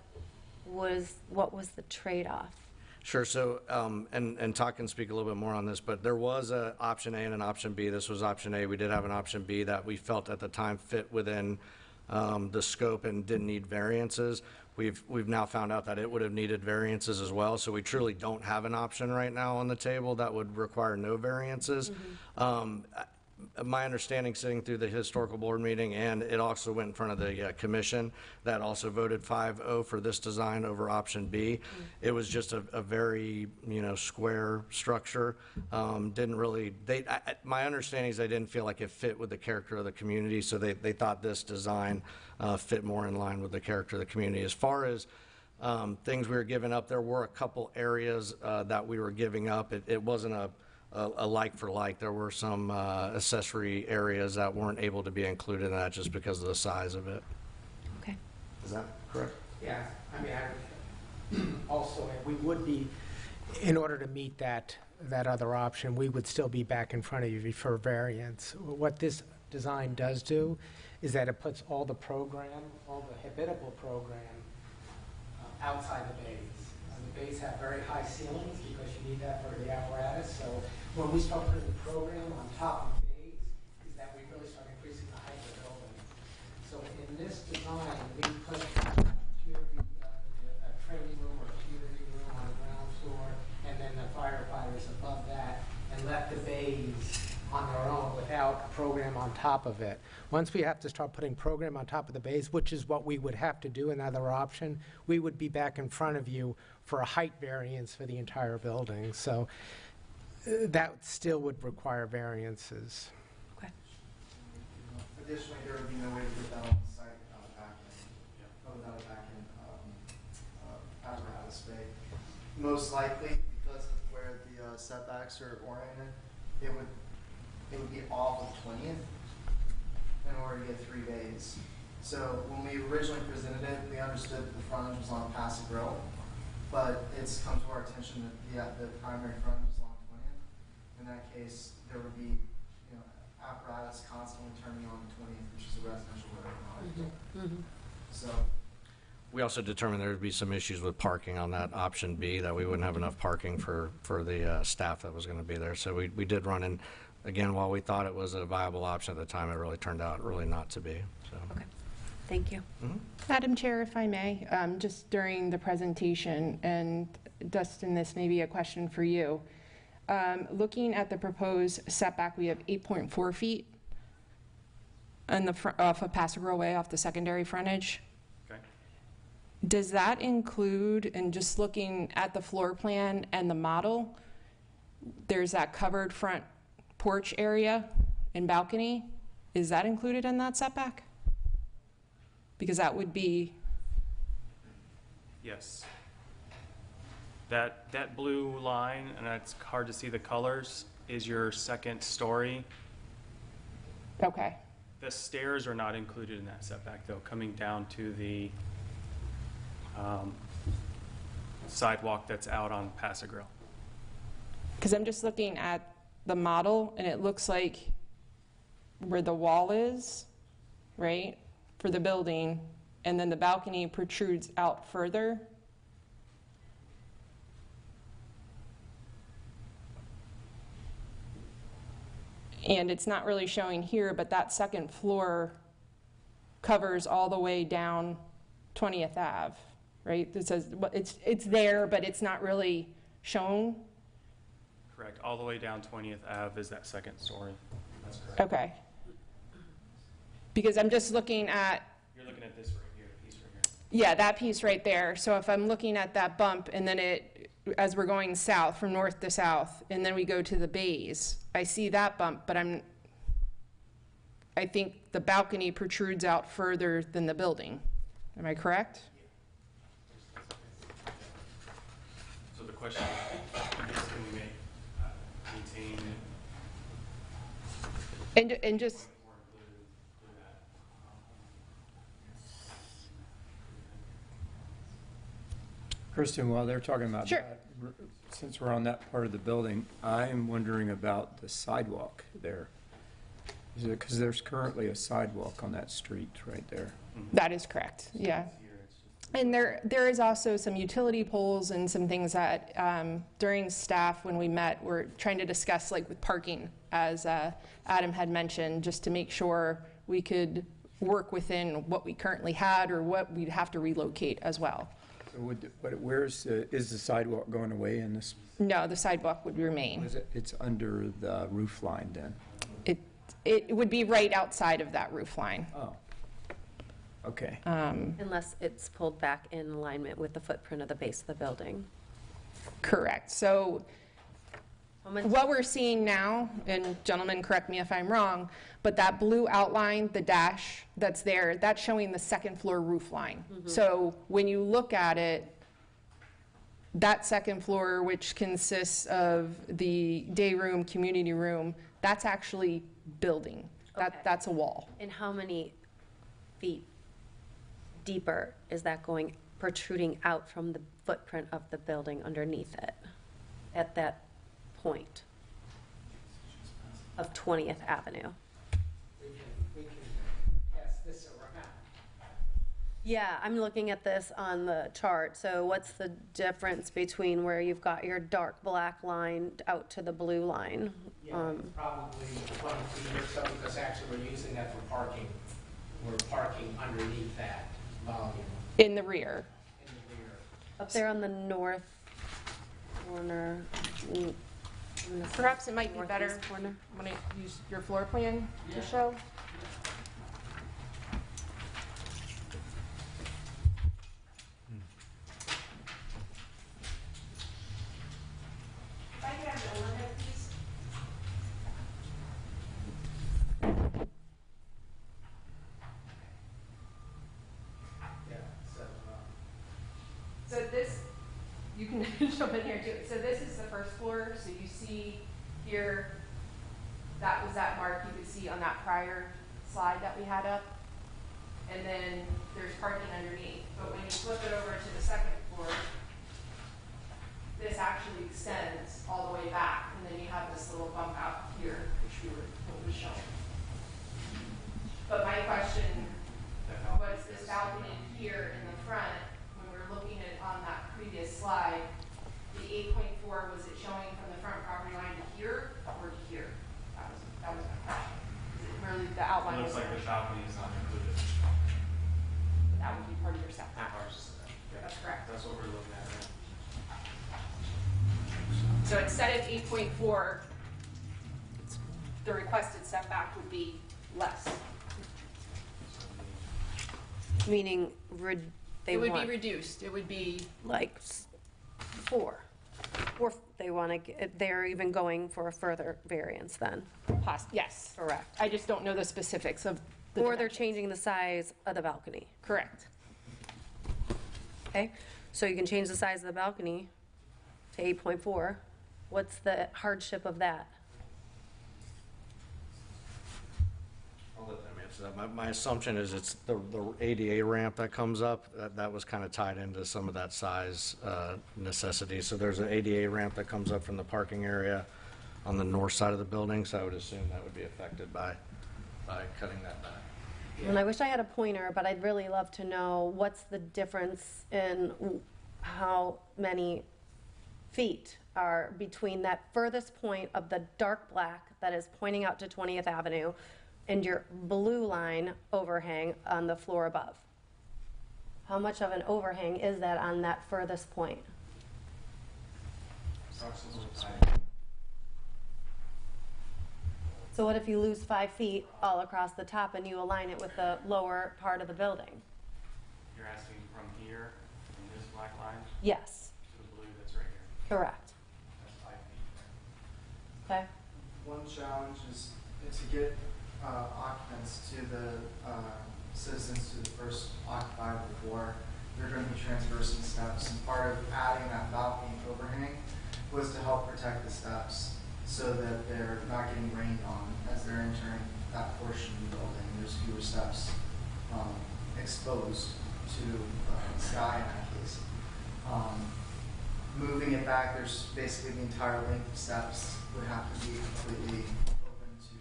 was the trade-off? Sure. So, and Todd can speak a little bit more on this, but there was an option A and an option B. This was option A. We did have an option B that we felt at the time fit within the scope and didn't need variances. We've now found out that it would have needed variances as well, so we truly don't have an option right now on the table that would require no variances. My understanding, sitting through the historical board meeting, and it also went in front of the commission that also voted 5-0 for this design over option B. It was just a very square structure. Didn't really, my understanding is they didn't feel like it fit with the character of the community, so they thought this design fit more in line with the character of the community. As far as things we were giving up, there were a couple areas that we were giving up. It wasn't a like for like. There were some accessory areas that weren't able to be included in that just because of the size of it. Okay. Is that correct? Yeah, also, we would be, in order to meet that other option, we would still be back in front of you for variance. What this design does do is that it puts all the program, all the habitable program outside the bays. bays have very high ceilings because you need that for the apparatus. So when we start putting the program on top of bays, is that we really start increasing the height of the building. So in this design, we put a training room or a community room on the ground floor, and then the firefighters above that, and left the bays on their own without a program on top of it. Once we have to start putting program on top of the bays, which is what we would have to do, another option, we would be back in front of you for a height variance for the entire building. So that still would require variances. Okay. Additionally, there would be no way to put that on the site without a back-end apparatus bay. Most likely, because of where the setbacks are oriented, it would be off of 20th in order to get 3 bays. So when we originally presented it, we understood that the frontage was on Passage Grill, but it's come to our attention that the primary frontage is on 20th. In that case, there would be apparatus constantly turning on 20th, which is a residential road. So We also determined there would be some issues with parking on that option B, that we wouldn't have enough parking for the staff that was going to be there. So we did run in, again, while we thought it was a viable option at the time, it really turned out really not to be. So. Okay. Thank you. Madam Chair, if I may, just during the presentation, and Dustin, this may be a question for you. Looking at the proposed setback, we have 8.4 feet on the off of Pasadena Way, off the secondary frontage. Okay. Does that include, and just looking at the floor plan and the model, there's that covered front porch area and balcony? Is that included in that setback? Because that would be... Yes. That blue line, and it's hard to see the colors, is your second story. Okay. The stairs are not included in that setback, though, coming down to the sidewalk that's out on Pasadena Grill. Because I'm just looking at the model, and it looks like where the wall is, right, for the building, and then the balcony protrudes out further. And it's not really showing here, but that second floor covers all the way down 20th Ave, right? It says, it's there, but it's not really shown. Correct. All the way down 20th Ave is that second story. That's correct. Okay. Because I'm just looking at... You're looking at this right here, piece right here. Yeah, that piece right there. So if I'm looking at that bump, and then as we're going south, from north to south, and then we go to the bays, I see that bump, but I think the balcony protrudes out further than the building. Am I correct? So the question is, can we maintain And just... Kristen, while they're talking about Sure. that, since we're on that part of the building, I'm wondering about the sidewalk there. Is it, because there's currently a sidewalk on that street right there. That is correct, yeah. And there is also some utility poles and some things that during staff, when we met, we're trying to discuss, like with parking, as Adam had mentioned, just to make sure we could work within what we currently had or what we'd have to relocate as well. So but is the sidewalk going away in this? No, the sidewalk would remain. It's under the roof line then? It would be right outside of that roof line. Oh, okay. Unless it's pulled back in alignment with the footprint of the base of the building. Correct. So what we're seeing now, and gentlemen, correct me if I'm wrong, but that blue outline, the dash that's there, that's showing the second floor roof line. So when you look at it, that second floor, which consists of the day room, community room, that's actually building. That's a wall. And how many feet deeper is that going, protruding out from the footprint of the building underneath it at that point of 20th Avenue? We can pass this around. Yeah, I'm looking at this on the chart. So what's the difference between where you've got your dark black line out to the blue line? Probably 20 feet or so, because actually we're using that for parking. We're parking underneath that volume In the rear. in the rear. Up there on the north corner. Perhaps it might be better Northeast corner. when I use your floor plan to show. If I could have the limit, please. So this, you can jump in here too. So this is the first floor. So you see here, that was that mark you could see on that prior slide that we had up. And then there's parking underneath. But when you flip it over to the second floor, this actually extends all the way back. And then you have this little bump out here, which was shown. But my question was this balcony here in the front, when we're looking at on that previous slide, the 8.4, was it showing from the front property line to here or to here? That was my question. Is it really the outline? It looks like the balcony is not included. That would be part of your setback. That's correct. That's what we're looking at right So instead of 8.4, the requested setback would be less. Meaning they It would be want reduced. It would be like 4. Or they want to, they're even going for a further variance then. yes. Correct. I just don't know the specifics of the Or they're dimensions. changing the size of the balcony. Correct. Okay, so you can change the size of the balcony to 8.4. What's the hardship of that? I'll let them answer that. My assumption is it's the ADA ramp that comes up, that was kind of tied into some of that size necessity. So there's an ADA ramp that comes up from the parking area on the north side of the building, so I would assume that would be affected by cutting that back. And I wish I had a pointer, but I'd really love to know what's the difference in how many feet are between that furthest point of the dark black that is pointing out to 20th Avenue and your blue line overhang on the floor above. How much of an overhang is that on that furthest point? So what if you lose 5 feet all across the top and you align it with the lower part of the building? You're asking from here, from this black line, Yes, to the blue that's right here. correct. That's 5 feet. Okay. One challenge is to get occupants to the citizens to the first occupier of the floor. They're going to be transversing steps, and part of adding that balcony overhang was to help protect the steps so that they're not getting rained on as they're entering that portion of the building. There's fewer steps exposed to the sky in that case. Moving it back, there's basically the entire length of steps would have to be completely open to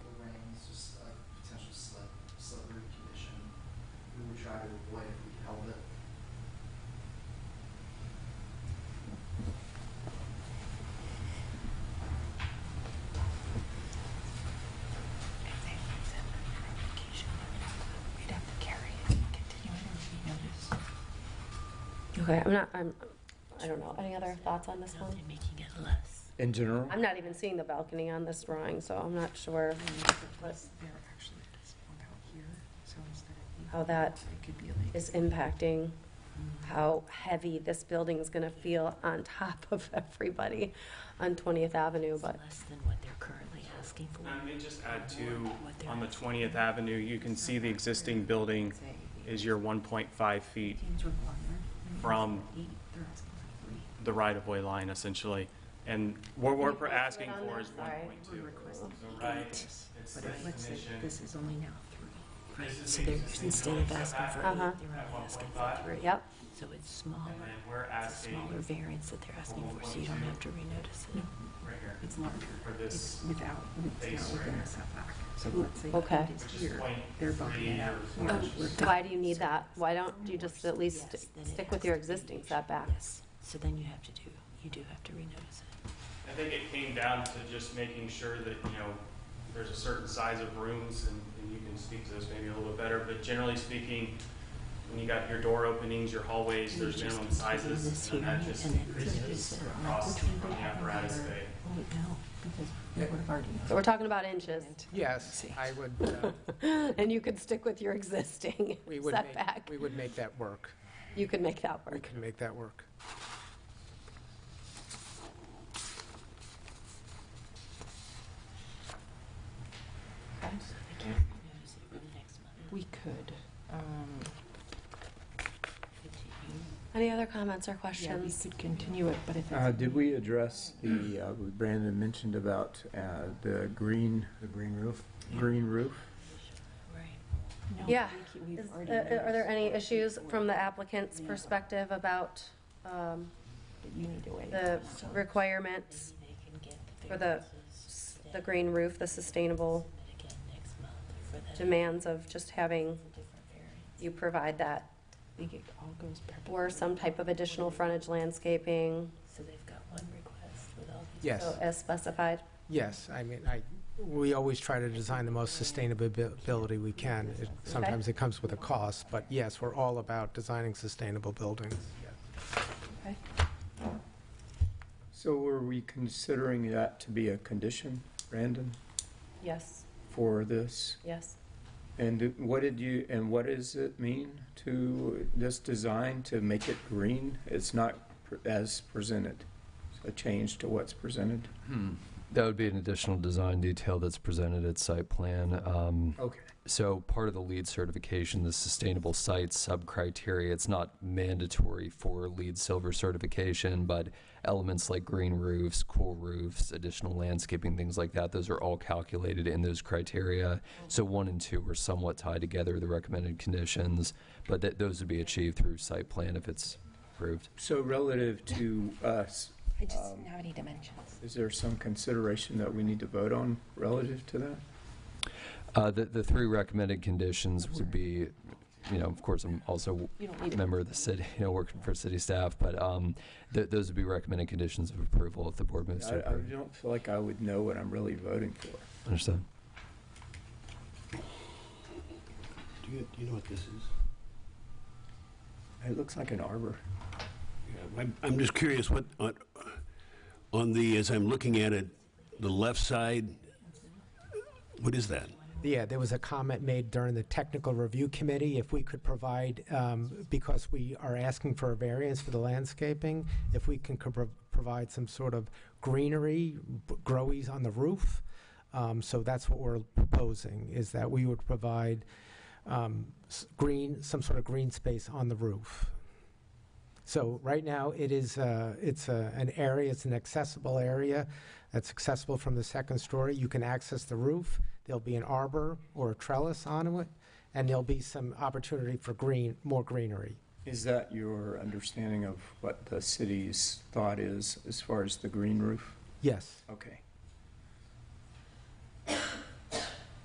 the rain. It's just a potential slippery condition we would try to avoid if we could help it. Okay, I don't know. Any other thoughts on this one? Making it less. In general? I'm not even seeing the balcony on this drawing, so I'm not sure how that is impacting how heavy this building is going to feel on top of everybody on 20th Avenue, but. Less than what they're currently asking for. And they just add to, on the 20th Avenue, you can see the existing building is your 1.5 feet from the right-of-way line, essentially. And what we're asking for is 1.2. So right, it's this definition. This is only now 3, right? So they're, instead of asking for 8, they're only asking for 3. Yep. So it's smaller. And then we're asking, Smaller variance that they're asking for, so you don't have to renotice it. right here. It's larger. For this without, face right within here. the setback. So let's say Okay. it's Which is here, they're bumping 0.3 it out. or We're Why do you need that? Why don't you just at least Yes, then it stick has with your to be- existing setback? Yes, so then you do have to renotice it. I think it came down to just making sure that, there's a certain size of rooms, and you can speak to this maybe a little bit better, but generally speaking, when you got your door openings, your hallways, You there's just minimum continue this sizes, here, and that just and then increases reduce it. across Which from would the be apparatus better. bay. Wait, no, because we would have already. So we're talking about inches, Yes, I would, and you could stick with your existing we would setback. make, we would make that work. You could make that We work. can make that work. We could. Any other comments or Yeah, we questions? could continue it, but if it's. Did we address the, what Brandon mentioned about the green roof? Green roof? No, Yeah. we've Is- already Are there any noticed. issues from the applicant's perspective about But you need to wait. the requirements for the green roof, the sustainable demands of just having you provide that? I think it all goes perfectly. Or some type of additional frontage landscaping, So they've got one request with all these. Yes. so as specified? Yes, I mean, we always try to design the most sustainability we can. Sometimes it comes with a cost, but yes, we're all about designing sustainable buildings. Okay. So were we considering that to be a condition, Brandon, Yes, for this? yes. And what does it mean to this design to make it green? It's not as presented, a change to what's presented? That would be an additional design detail that's presented at site plan. Okay. So part of the LEED certification, the sustainable site sub-criteria, it's not mandatory for LEED Silver certification, but elements like green roofs, cool roofs, additional landscaping, things like that, those are all calculated in those criteria. So 1 and 2 are somewhat tied together, the recommended conditions, but those would be achieved through site plan if it's approved. So relative to us, I just didn't have any dimensions. is there some consideration that we need to vote on relative to that? The 3 recommended conditions would be, of course, I'm also You don't need a it. member of the city, working for city staff, but those would be recommended conditions of approval if the board moves to I approve. don't feel like I would know what I'm really voting for. Understood. Do you know what this is? It looks like an arbor. Yeah, I'm just curious what, on the, as I'm looking at it, the left side, what is that? Yeah, there was a comment made during the technical review committee, if we could provide, because we are asking for a variance for the landscaping, if we can provide some sort of greenery, growies on the roof. So that's what we're proposing, is that we would provide some sort of green space on the roof. So right now, it's an area, it's an accessible area that's accessible from the second story. You can access the roof. There'll be an arbor or a trellis onto it, and there'll be some opportunity for more greenery. Is that your understanding of what the city's thought is as far as the green roof? Yes. Okay.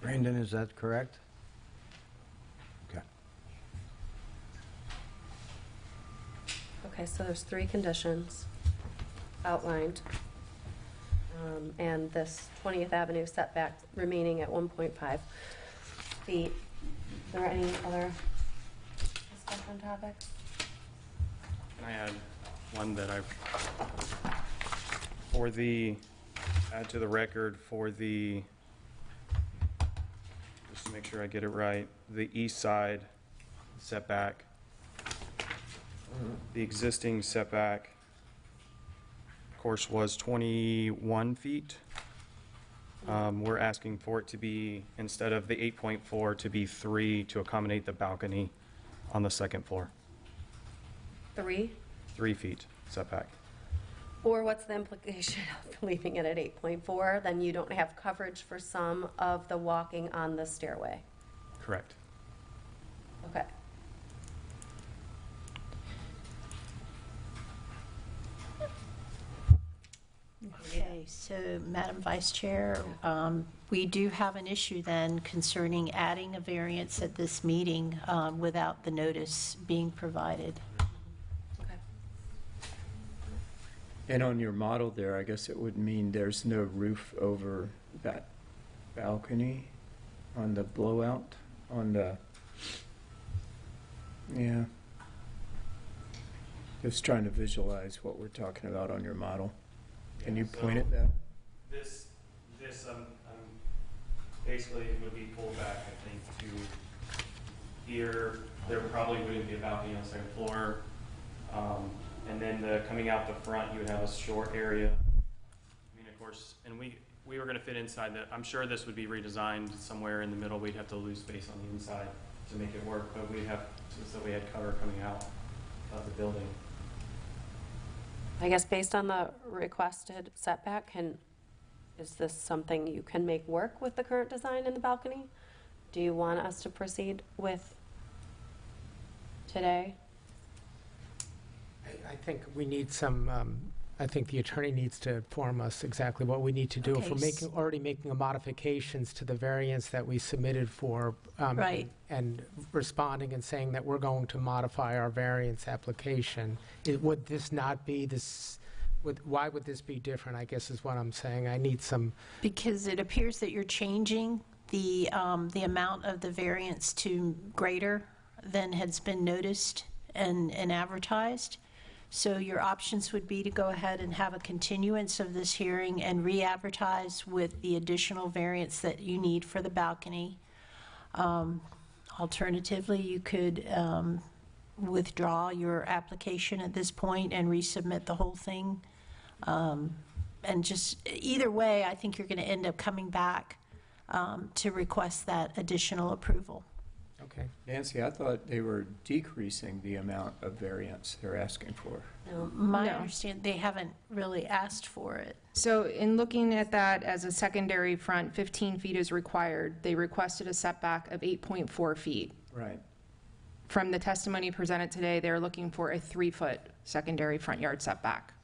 Brandon, is that correct? Okay. Okay, so there's 3 conditions outlined. And this 20th Avenue setback remaining at 1.5 feet. Is there any other discussion topics? Can I add one that add to the record for the, just to make sure I get it right, the east side setback, the existing setback, of course, was 21 feet. We're asking for it to be, instead of the 8.4, to be 3 to accommodate the balcony on the second floor. 3? 3 feet setback. Or what's the implication of leaving it at 8.4? Then you don't have coverage for some of the walking on the stairway. Correct. Okay. Okay, so Madam Vice Chair, we do have an issue then concerning adding a variance at this meeting without the notice being provided. And on your model there, I guess it would mean there's no roof over that balcony on the blowout, on the, yeah. Just trying to visualize what we're talking about on your model. Can you point at that? This basically would be pulled back, I think, to here. There probably wouldn't be a balcony on the second floor. And then coming out the front, you would have a short area. I mean, of course, and we were going to fit inside that. I'm sure this would be redesigned somewhere in the middle. We'd have to lose space on the inside to make it work, but we'd have, so we had cover coming out of the building. I guess based on the requested setback, is this something you can make work with the current design in the balcony? Do you want us to proceed with today? I think we need some, I think the attorney needs to inform us exactly what we need to do. If we're already making modifications to the variance that we submitted for, Right. and responding and saying that we're going to modify our variance application, would this not be this, why would this be different, I guess is what I'm saying. I need some. Because it appears that you're changing the amount of the variance to greater than has been noticed and advertised. So your options would be to go ahead and have a continuance of this hearing and re-advertise with the additional variance that you need for the balcony. Alternatively, you could withdraw your application at this point and resubmit the whole thing. And just either way, I think you're going to end up coming back to request that additional approval. Okay. Nancy, I thought they were decreasing the amount of variance they're asking for. My understanding, they haven't really asked for it. So in looking at that as a secondary front, 15 feet is required. They requested a setback of 8.4 feet. Right. From the testimony presented today, they're looking for a 3-foot secondary front yard setback.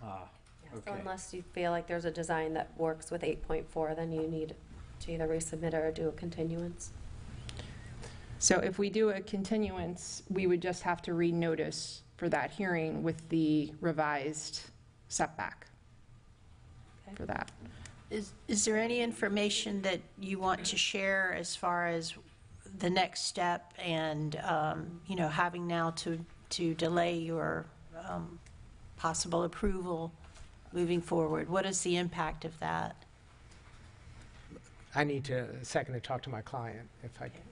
So unless you feel like there's a design that works with 8.4, then you need to either resubmit or do a continuance. So if we do a continuance, we would just have to renotice for that hearing with the revised setback for that. Is there any information that you want to share as far as the next step and, you know, having now to delay your possible approval moving forward? What is the impact of that? I need to a second to talk to my client, if I can.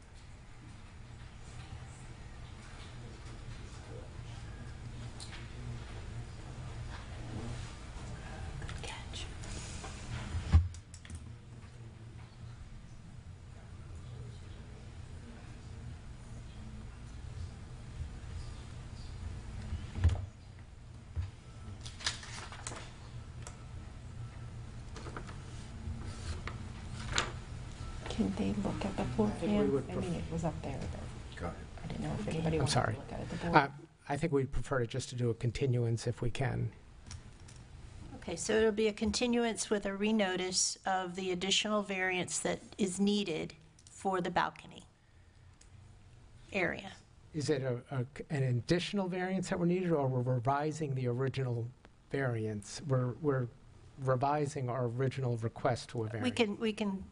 Can they look at the floor plan? I mean, it was up there, but I didn't know if anybody I'm wanted to sorry. look at it. The board. I think we'd prefer just to do a continuance if we can. Okay, so it'll be a continuance with a renotice of the additional variance that is needed for the balcony area. Is it an additional variance that we're needed, or we're revising the original variance? We're revising our original request to a variance. We can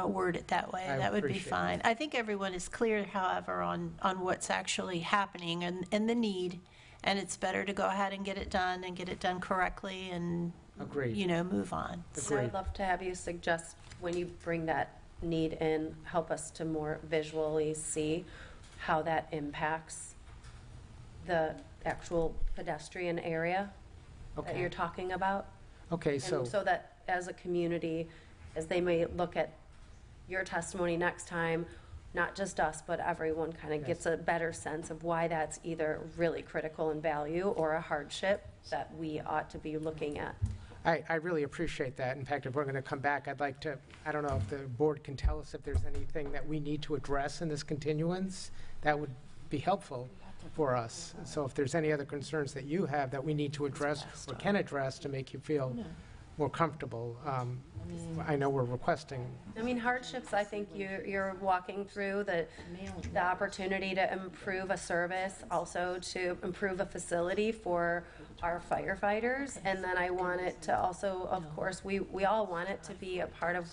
word it that way. I That would be appreciate fine. I think everyone is clear, however, on what's actually happening and the need, and it's better to go ahead and get it done correctly and, Agreed. you know, move on. So I'd love to have you suggest, when you bring that need in, help us to more visually see how that impacts the actual pedestrian area that Okay. you're talking about. Okay, And so, so that as a community, as they may look at your testimony next time, not just us, but everyone kind of gets a better sense of why that's either really critical in value or a hardship that we ought to be looking at. I really appreciate that. In fact, if we're going to come back, I'd like to, I don't know if the board can tell us if there's anything that we need to address in this continuance. That would be helpful for us. So if there's any other concerns that you have that we need to address or can address to make you feel more comfortable. I know we're requesting. I mean, hardships, I think you're walking through the opportunity to improve a service, also to improve a facility for our firefighters. And then I want it to also, of course, we all want it to be a part of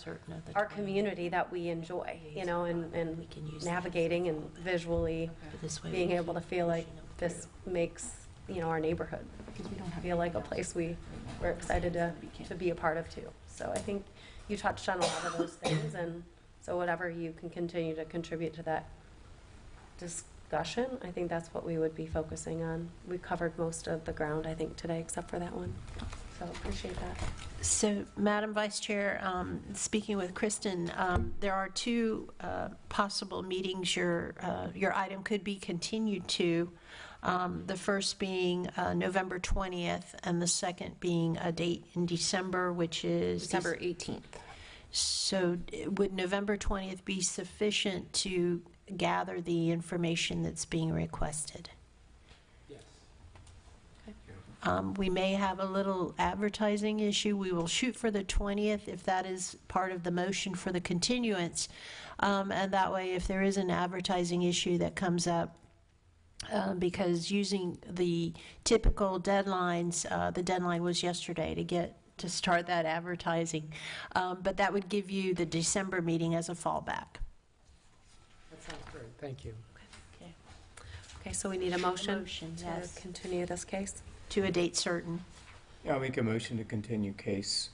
our community that we enjoy, you know, and navigating and visually being able to feel like this makes, you know, our neighborhood feel like a place we're excited to be a part of too. So I think you touched on a lot of those things, and so whatever you can continue to contribute to that discussion, I think that's what we would be focusing on. We covered most of the ground, I think, today, except for that one. So appreciate that. So, Madam Vice Chair, speaking with Kristen, there are two possible meetings your item could be continued to. The first being November 20th, and the second being a date in December, which is December 18th. So would November 20th be sufficient to gather the information that's being requested? Yes. We may have a little advertising issue. We will shoot for the 20th if that is part of the motion for the continuance. And that way, if there is an advertising issue that comes up, because using the typical deadlines, the deadline was yesterday to start that advertising. But that would give you the December meeting as a fallback. That sounds great. Thank you. Okay, so we need a motion to yes. continue this case. To a date certain. Yeah, I'll make a motion to continue case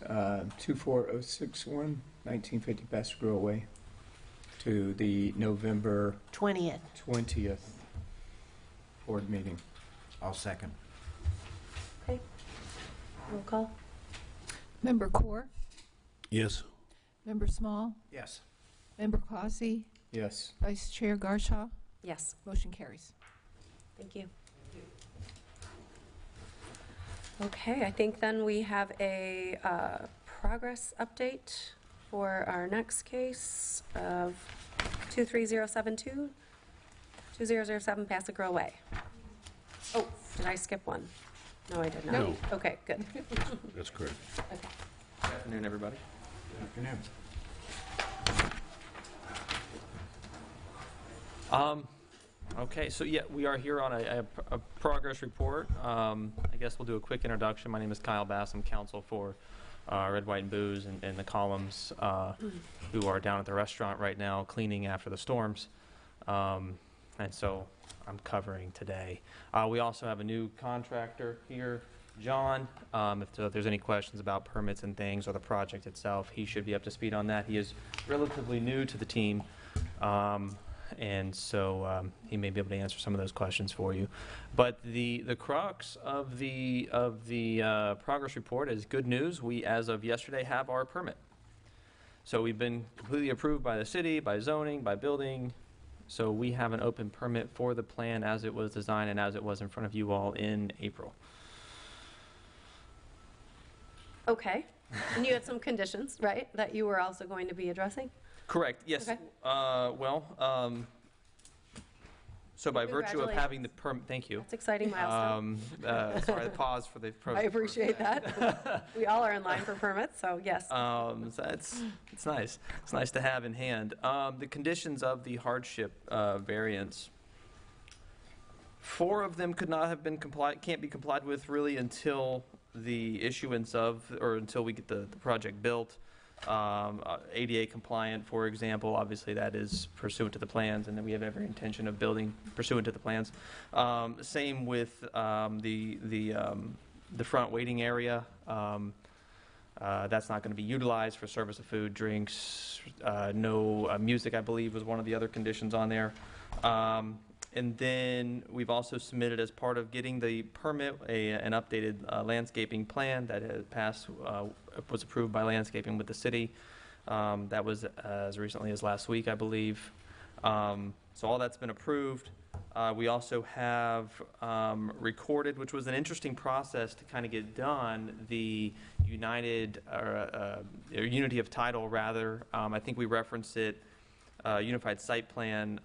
24061, 1950 Baskerville Way, to the November 20th. board meeting. I'll second. Okay. Roll call. Member Core? Yes. Member Small? Yes. Member Clausy? Yes. Vice Chair Garshaw? Yes. Motion carries. Thank you. Okay, I think then we have a progress update for our next case of 23072, 2007 Passigrove Way. Oh, did I skip one? No, I did not. No. Okay, good. That's correct. Okay. Good afternoon, everybody. Good afternoon. Okay, so yeah, we are here on a progress report. I guess we'll do a quick introduction. My name is Kyle Bass. I'm counsel for Red, White, and Booze and the Columns, who are down at the restaurant right now cleaning after the storms. And so I'm covering today. We also have a new contractor here, John. If there's any questions about permits and things or the project itself, he should be up to speed on that. He is relatively new to the team. And so he may be able to answer some of those questions for you. But the crux of the progress report is good news. We, as of yesterday, have our permit. So we've been completely approved by the city, by zoning, by building. So we have an open permit for the plan as it was designed and as it was in front of you all in April. Okay. And you had some conditions, right, that you were also going to be addressing? Correct, yes. Okay. So by virtue of having the permit, thank you. It's exciting milestone. Sorry, the pause for the. I appreciate that. We all are in line for permits, so yes. So it's nice. It's nice to have in hand. The conditions of the hardship variance. 4 of them could not have been can't be complied with really until the issuance of, or until we get the project built. ADA compliant, for example, obviously that is pursuant to the plans, and then we have every intention of building pursuant to the plans. Same with the front waiting area. That's not going to be utilized for service of food, drinks. No music, I believe, was one of the other conditions on there. And then we've also submitted, as part of getting the permit, an updated landscaping plan that has was approved by landscaping with the city. That was as recently as last week, I believe. So all that's been approved. We also have recorded, which was an interesting process to kind of get done, the unity of title, rather. I think we referenced it. Unified site plan.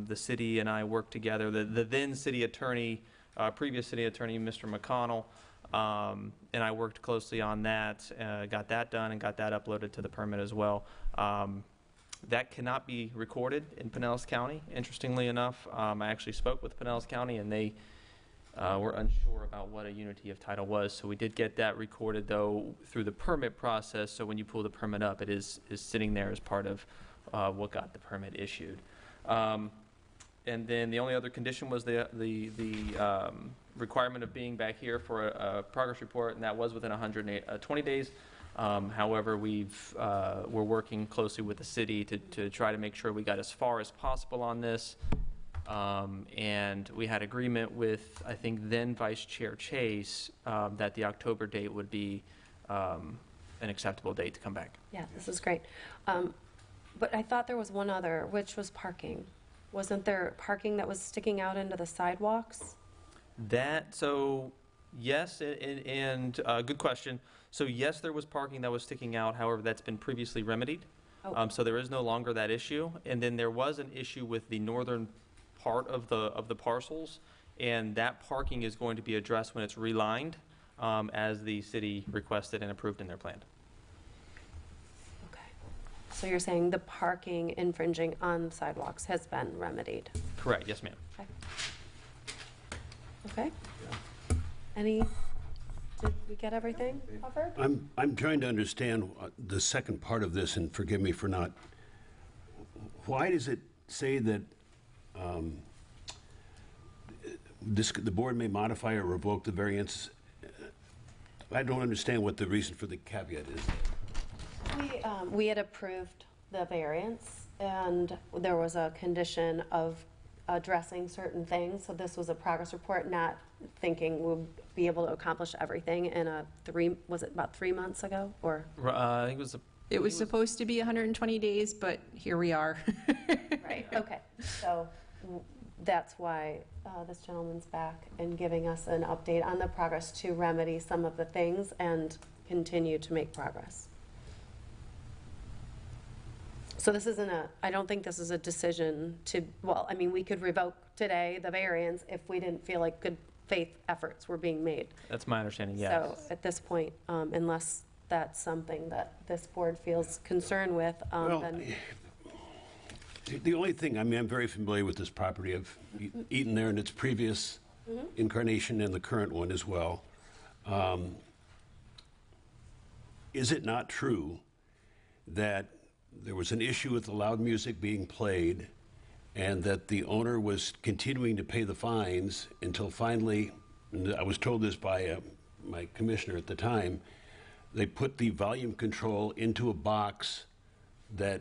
The city and I worked together. The then city attorney, previous city attorney, Mr. McConnell, And I worked closely on that, got that done, and got that uploaded to the permit as well. That cannot be recorded in Pinellas County, interestingly enough. I actually spoke with Pinellas County, and they were unsure about what a unity of title was. So we did get that recorded, though, through the permit process. So when you pull the permit up, it is sitting there as part of what got the permit issued. And then the only other condition was the requirement of being back here for a progress report, and that was within 120 days. However, we're working closely with the city to try to make sure we got as far as possible on this. And we had agreement with, I think, then Vice Chair Chase, that the October date would be an acceptable date to come back. Yeah, this is great. But I thought there was one other, which was parking. Wasn't there parking that was sticking out into the sidewalks? So yes, and good question. So yes, there was parking that was sticking out. However, that's been previously remedied. Oh. So there is no longer that issue. And then there was an issue with the northern part of the parcels, and that parking is going to be addressed when it's relined, as the city requested and approved in their plan. So you're saying the parking infringing on sidewalks has been remedied? Correct. Yes, ma'am. Okay. Did we get everything covered? I'm trying to understand the second part of this, and forgive me for not. Why does it say that the board may modify or revoke the variance? I don't understand what the reason for the caveat is. We had approved the variance, and there was a condition of addressing certain things. So this was a progress report, not thinking we'll be able to accomplish everything in was it about 3 months ago? Or I think It was supposed to be 120 days, but here we are. Right, okay. So that's why this gentleman's back and giving us an update on the progress to remedy some of the things and continue to make progress. So this isn't I don't think this is a decision we could revoke today the variance if we didn't feel like good faith efforts were being made. That's my understanding, yes. So at this point, unless that's something that this board feels concerned with, then. The only thing, I'm very familiar with this property. I've eaten there in its previous incarnation and the current one as well. Is it not true that there was an issue with the loud music being played and that the owner was continuing to pay the fines until finally, and I was told this by my commissioner at the time, they put the volume control into a box that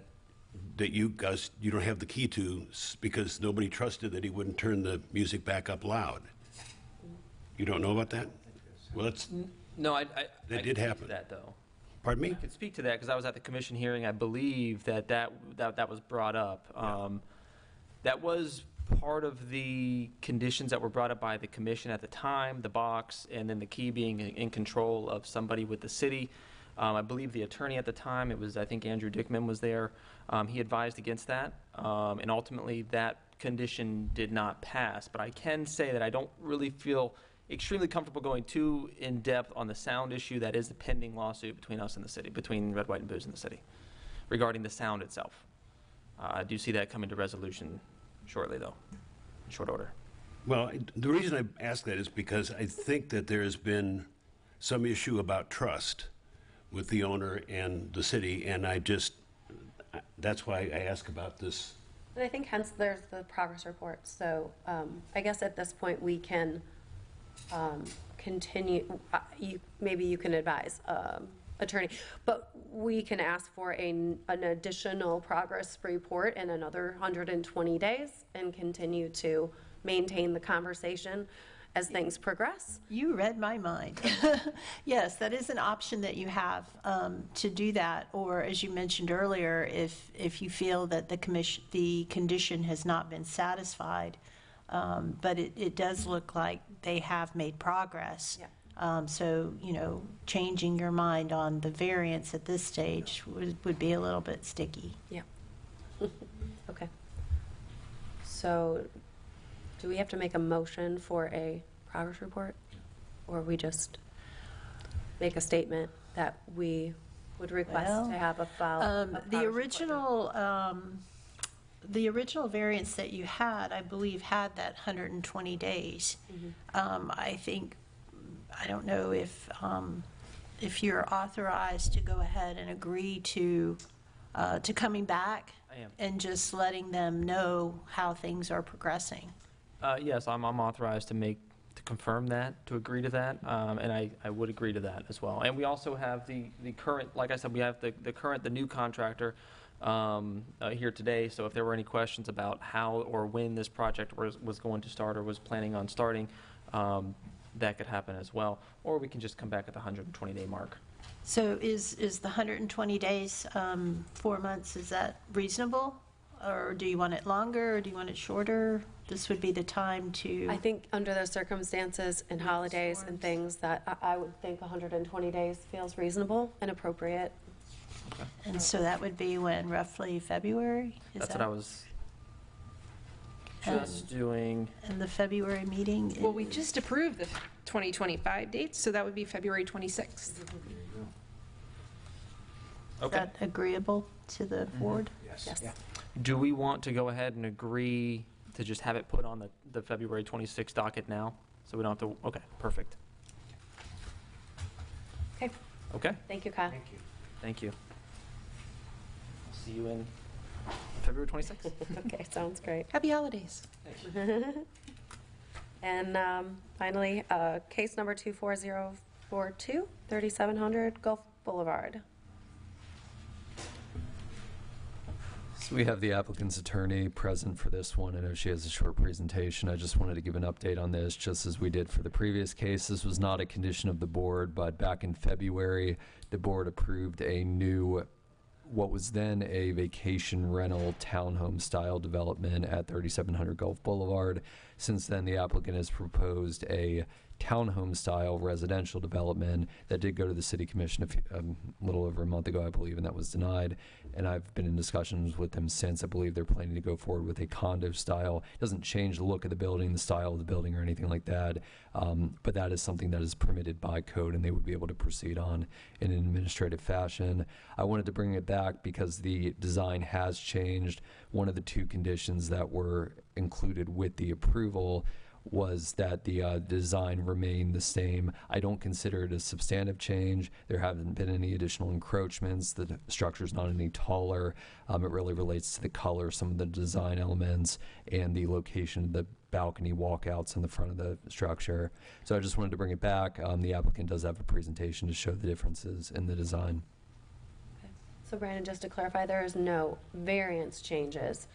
you don't have the key to because nobody trusted that he wouldn't turn the music back up loud. You don't know about that? Well, that did happen. That though. Pardon me? I could speak to that because I was at the commission hearing. I believe that was brought up. That was part of the conditions that were brought up by the commission at the time, the box, and then the key being in control of somebody with the city. I believe the attorney at the time, I think Andrew Dickman was there. He advised against that, and ultimately that condition did not pass. But I can say that I don't really feel extremely comfortable going too in-depth on the sound issue that is the pending lawsuit between us and the city, between Red, White, and Booze and the city, regarding the sound itself. I do see that coming to resolution shortly, though, in short order. Well, the reason I ask that is because I think that there has been some issue about trust with the owner and the city, and that's why I ask about this. And I think hence there's the progress report. So I guess at this point we can continue, maybe you can advise attorney, but we can ask for an additional progress report in another 120 days and continue to maintain the conversation as things progress. You read my mind. Yes, that is an option that you have to do that. Or as you mentioned earlier, if you feel that the condition has not been satisfied, but it does look like they have made progress. Yeah. So, changing your mind on the variance at this stage would be a little bit sticky. Yeah. Okay. So do we have to make a motion for a progress report? Or we just? make a statement that we would request Well, to have a file. The original variance that you had, I believe, had that 120 days. I think, I don't know if you're authorized to go ahead and agree to coming back I am. and just letting them know how things are progressing. Yes, I'm authorized to confirm that, to agree to that, and I would agree to that as well. And we also have the current, like I said, we have the new contractor here today, so if there were any questions about how or when this project was going to start or was planning on starting, that could happen as well. Or we can just come back at the 120-day mark. So is the 120 days, 4 months, is that reasonable? Or do you want it longer, or do you want it shorter? This would be the time to... I think under those circumstances and holidays and things that I would think 120 days feels reasonable and appropriate. And so that would be when, roughly February? That's what I was just doing. And the February meeting? Well, we just approved the 2025 dates, so that would be February 26th. Is that agreeable to the board? Yes. Do we want to go ahead and agree to just have it put on the February 26th docket now? So we don't have to, okay, perfect. Okay. Okay, Thank you, Kyle. thank you. See you in February 26th. Okay, sounds great. Happy holidays. And finally, case number 24042, 3700 Gulf Boulevard. So we have the applicant's attorney present for this one. I know she has a short presentation. I just wanted to give an update on this, just as we did for the previous case. This was not a condition of the board, but back in February, the board approved a new, what was then a vacation rental townhome style development at 3700 Gulf Boulevard. Since then, the applicant has proposed a townhome style residential development that did go to the city commission a little over a month ago, I believe, and that was denied. And I've been in discussions with them since. I believe they're planning to go forward with a condo style. It doesn't change the look of the building, the style of the building, or anything like that. But that is something that is permitted by code, and they would be able to proceed on in an administrative fashion. I wanted to bring it back because the design has changed. One of the two conditions that were included with the approval was that the design remain the same. I don't consider it a substantive change. There haven't been any additional encroachments. The structure's not any taller. It really relates to the color, some of the design elements, and the location of the balcony walkouts in the front of the structure. So I just wanted to bring it back. The applicant does have a presentation to show the differences in the design. So Brandon, just to clarify, there is no variance changes.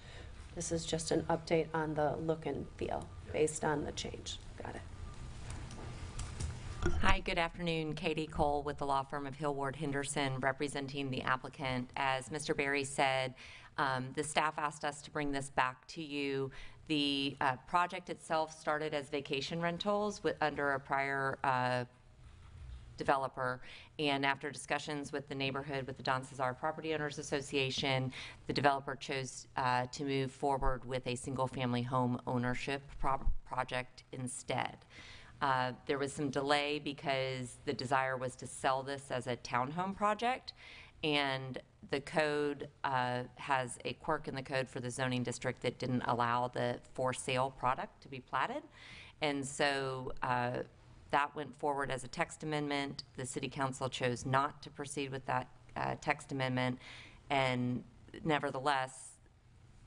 This is just an update on the look and feel based on the change. Got it. Hi, good afternoon. Katie Cole with the law firm of Hill Ward Henderson, representing the applicant. As Mr. Berry said, the staff asked us to bring this back to you. The project itself started as vacation rentals under a prior developer, and after discussions with the neighborhood, with the Don Cesar Property Owners Association, the developer chose to move forward with a single-family home ownership project instead. There was some delay because the desire was to sell this as a townhome project, and the code has a quirk in the code for the zoning district that didn't allow the for sale product to be platted, and so that went forward as a text amendment. The city council chose not to proceed with that text amendment, and nevertheless,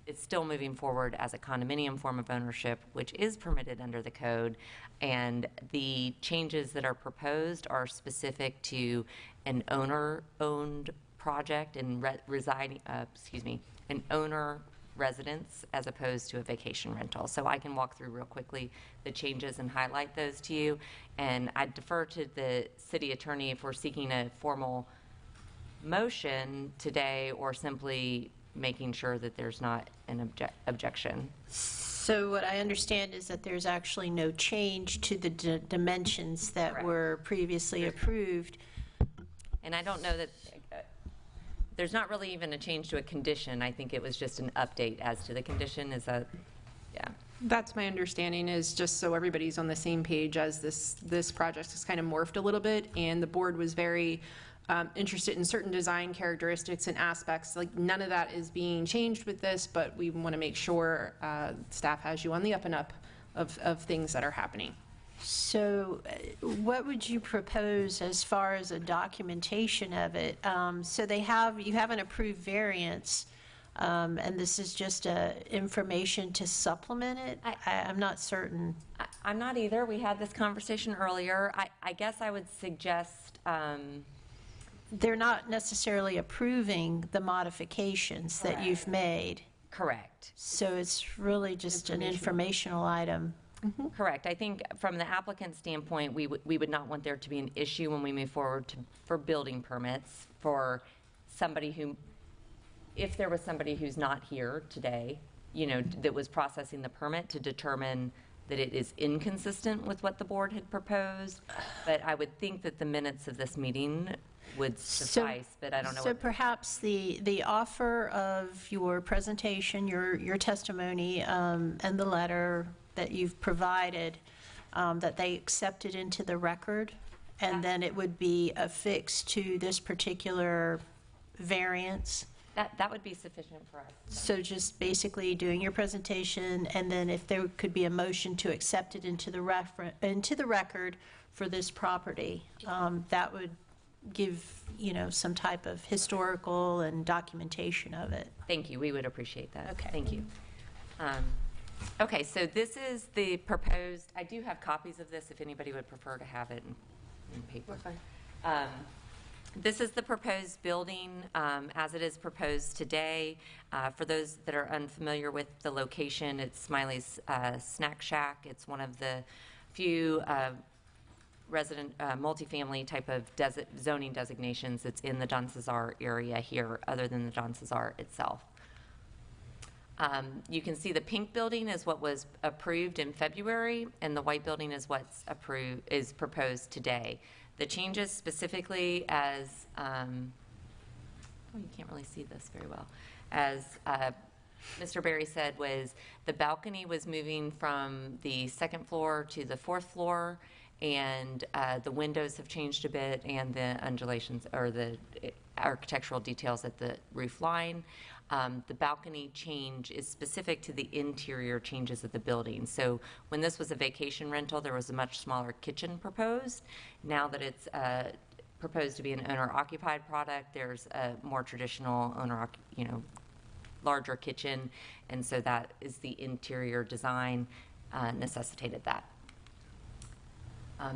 it's still moving forward as a condominium form of ownership, which is permitted under the code, and the changes that are proposed are specific to an owner-owned project and an owner residence as opposed to a vacation rental. So I can walk through real quickly the changes and highlight those to you. And I defer to the city attorney if we're seeking a formal motion today or simply making sure that there's not an objection. So what I understand is that there's actually no change to the dimensions that were previously approved. And I don't know that there's not really even a change to a condition. I think it was just an update as to the condition. Is that, yeah. That's my understanding, is just so everybody's on the same page, as this project has kind of morphed a little bit, and the board was very interested in certain design characteristics and aspects. Like, none of that is being changed with this, but we want to make sure staff has you on the up and up of things that are happening. So what would you propose as far as a documentation of it? So you have an approved variance, and this is just information to supplement it? I'm not certain. I'm not either. We had this conversation earlier. I guess I would suggest... They're not necessarily approving the modifications that you've made. Correct. So it's really just an informational item. Mm-hmm. Correct. I think from the applicant standpoint, we would not want there to be an issue when we move forward for building permits for somebody who, if there was somebody who's not here today, that was processing the permit, to determine that it is inconsistent with what the board had proposed. But I would think that the minutes of this meeting would suffice, but I don't know. So perhaps the offer of your presentation, your testimony, and the letter that you've provided, that they accepted into the record, and then it would be affixed to this particular variance. That would be sufficient for us. So just basically doing your presentation, and then if there could be a motion to accept it into the record for this property, that would give some type of historical and documentation of it. Thank you. We would appreciate that. Okay. Thank you. Okay, so this is the proposed, I do have copies of this if anybody would prefer to have it in paper. This is the proposed building as it is proposed today. For those that are unfamiliar with the location, it's Smiley's Snack Shack. It's one of the few resident multifamily type of zoning designations that's in the Don Cesar area here, other than the Don Cesar itself. You can see the pink building is what was approved in February, and the white building is what's proposed today. The changes specifically, as you can't really see this very well, as Mr. Berry said, was the balcony was moving from the second floor to the fourth floor, and the windows have changed a bit, and the undulations or the architectural details at the roof line. The balcony change is specific to the interior changes of the building. So when this was a vacation rental, there was a much smaller kitchen proposed. Now that it's proposed to be an owner-occupied product, there's a more traditional larger kitchen, and so that is the interior design necessitated that.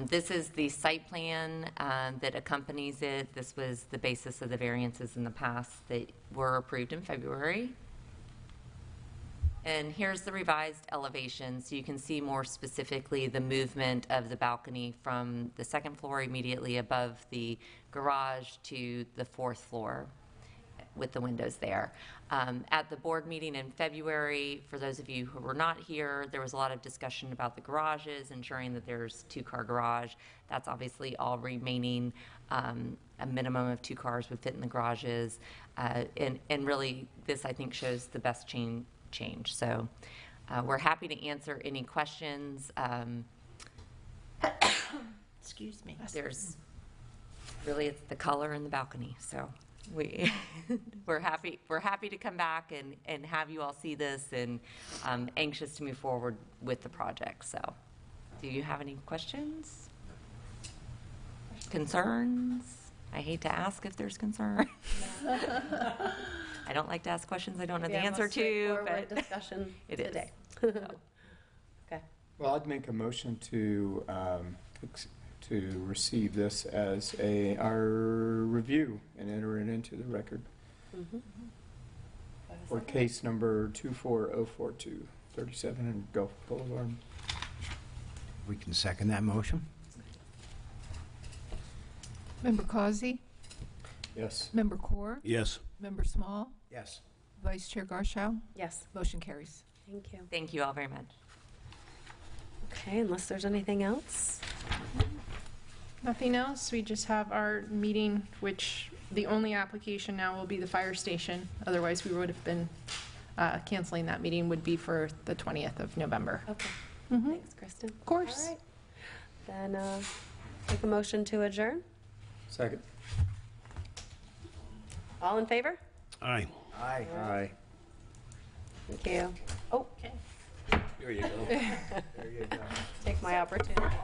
This is the site plan that accompanies it. This was the basis of the variances in the past that were approved in February. And here's the revised elevation, so you can see more specifically the movement of the balcony from the second floor immediately above the garage to the fourth floor with the windows there. At the board meeting in February, for those of you who were not here, there was a lot of discussion about the garages, ensuring that there's two-car garage. That's obviously all remaining. A minimum of 2 cars would fit in the garages. And really, this, I think, shows the best change. So we're happy to answer any questions. Excuse me. It's the color and the balcony, so. We're happy to come back and have you all see this, and anxious to move forward with the project. So do you have any questions? Concerns? I hate to ask if there's concern. I don't like to ask questions I don't know the answer to, but discussion it today. is. Okay. Well, I'd make a motion to receive this as our review and enter it into the record. Mm-hmm. For case number 24042, 37 and Gulf Boulevard. We can second that motion. Member Causey? Yes. Member Corr? Yes. Member Small? Yes. Vice Chair Garshow? Yes. Motion carries. Thank you. Thank you all very much. Okay, unless there's anything else. Nothing else. We just have our meeting, which the only application now will be the fire station. Otherwise, we would have been canceling that meeting would be for the 20th of November. Okay. Mhm. Thanks, Kristen. Of course. All right. Then take a motion to adjourn. Second. All in favor? Aye. Aye. Aye. Thank you. Oh, There you go. There you go. take my opportunity.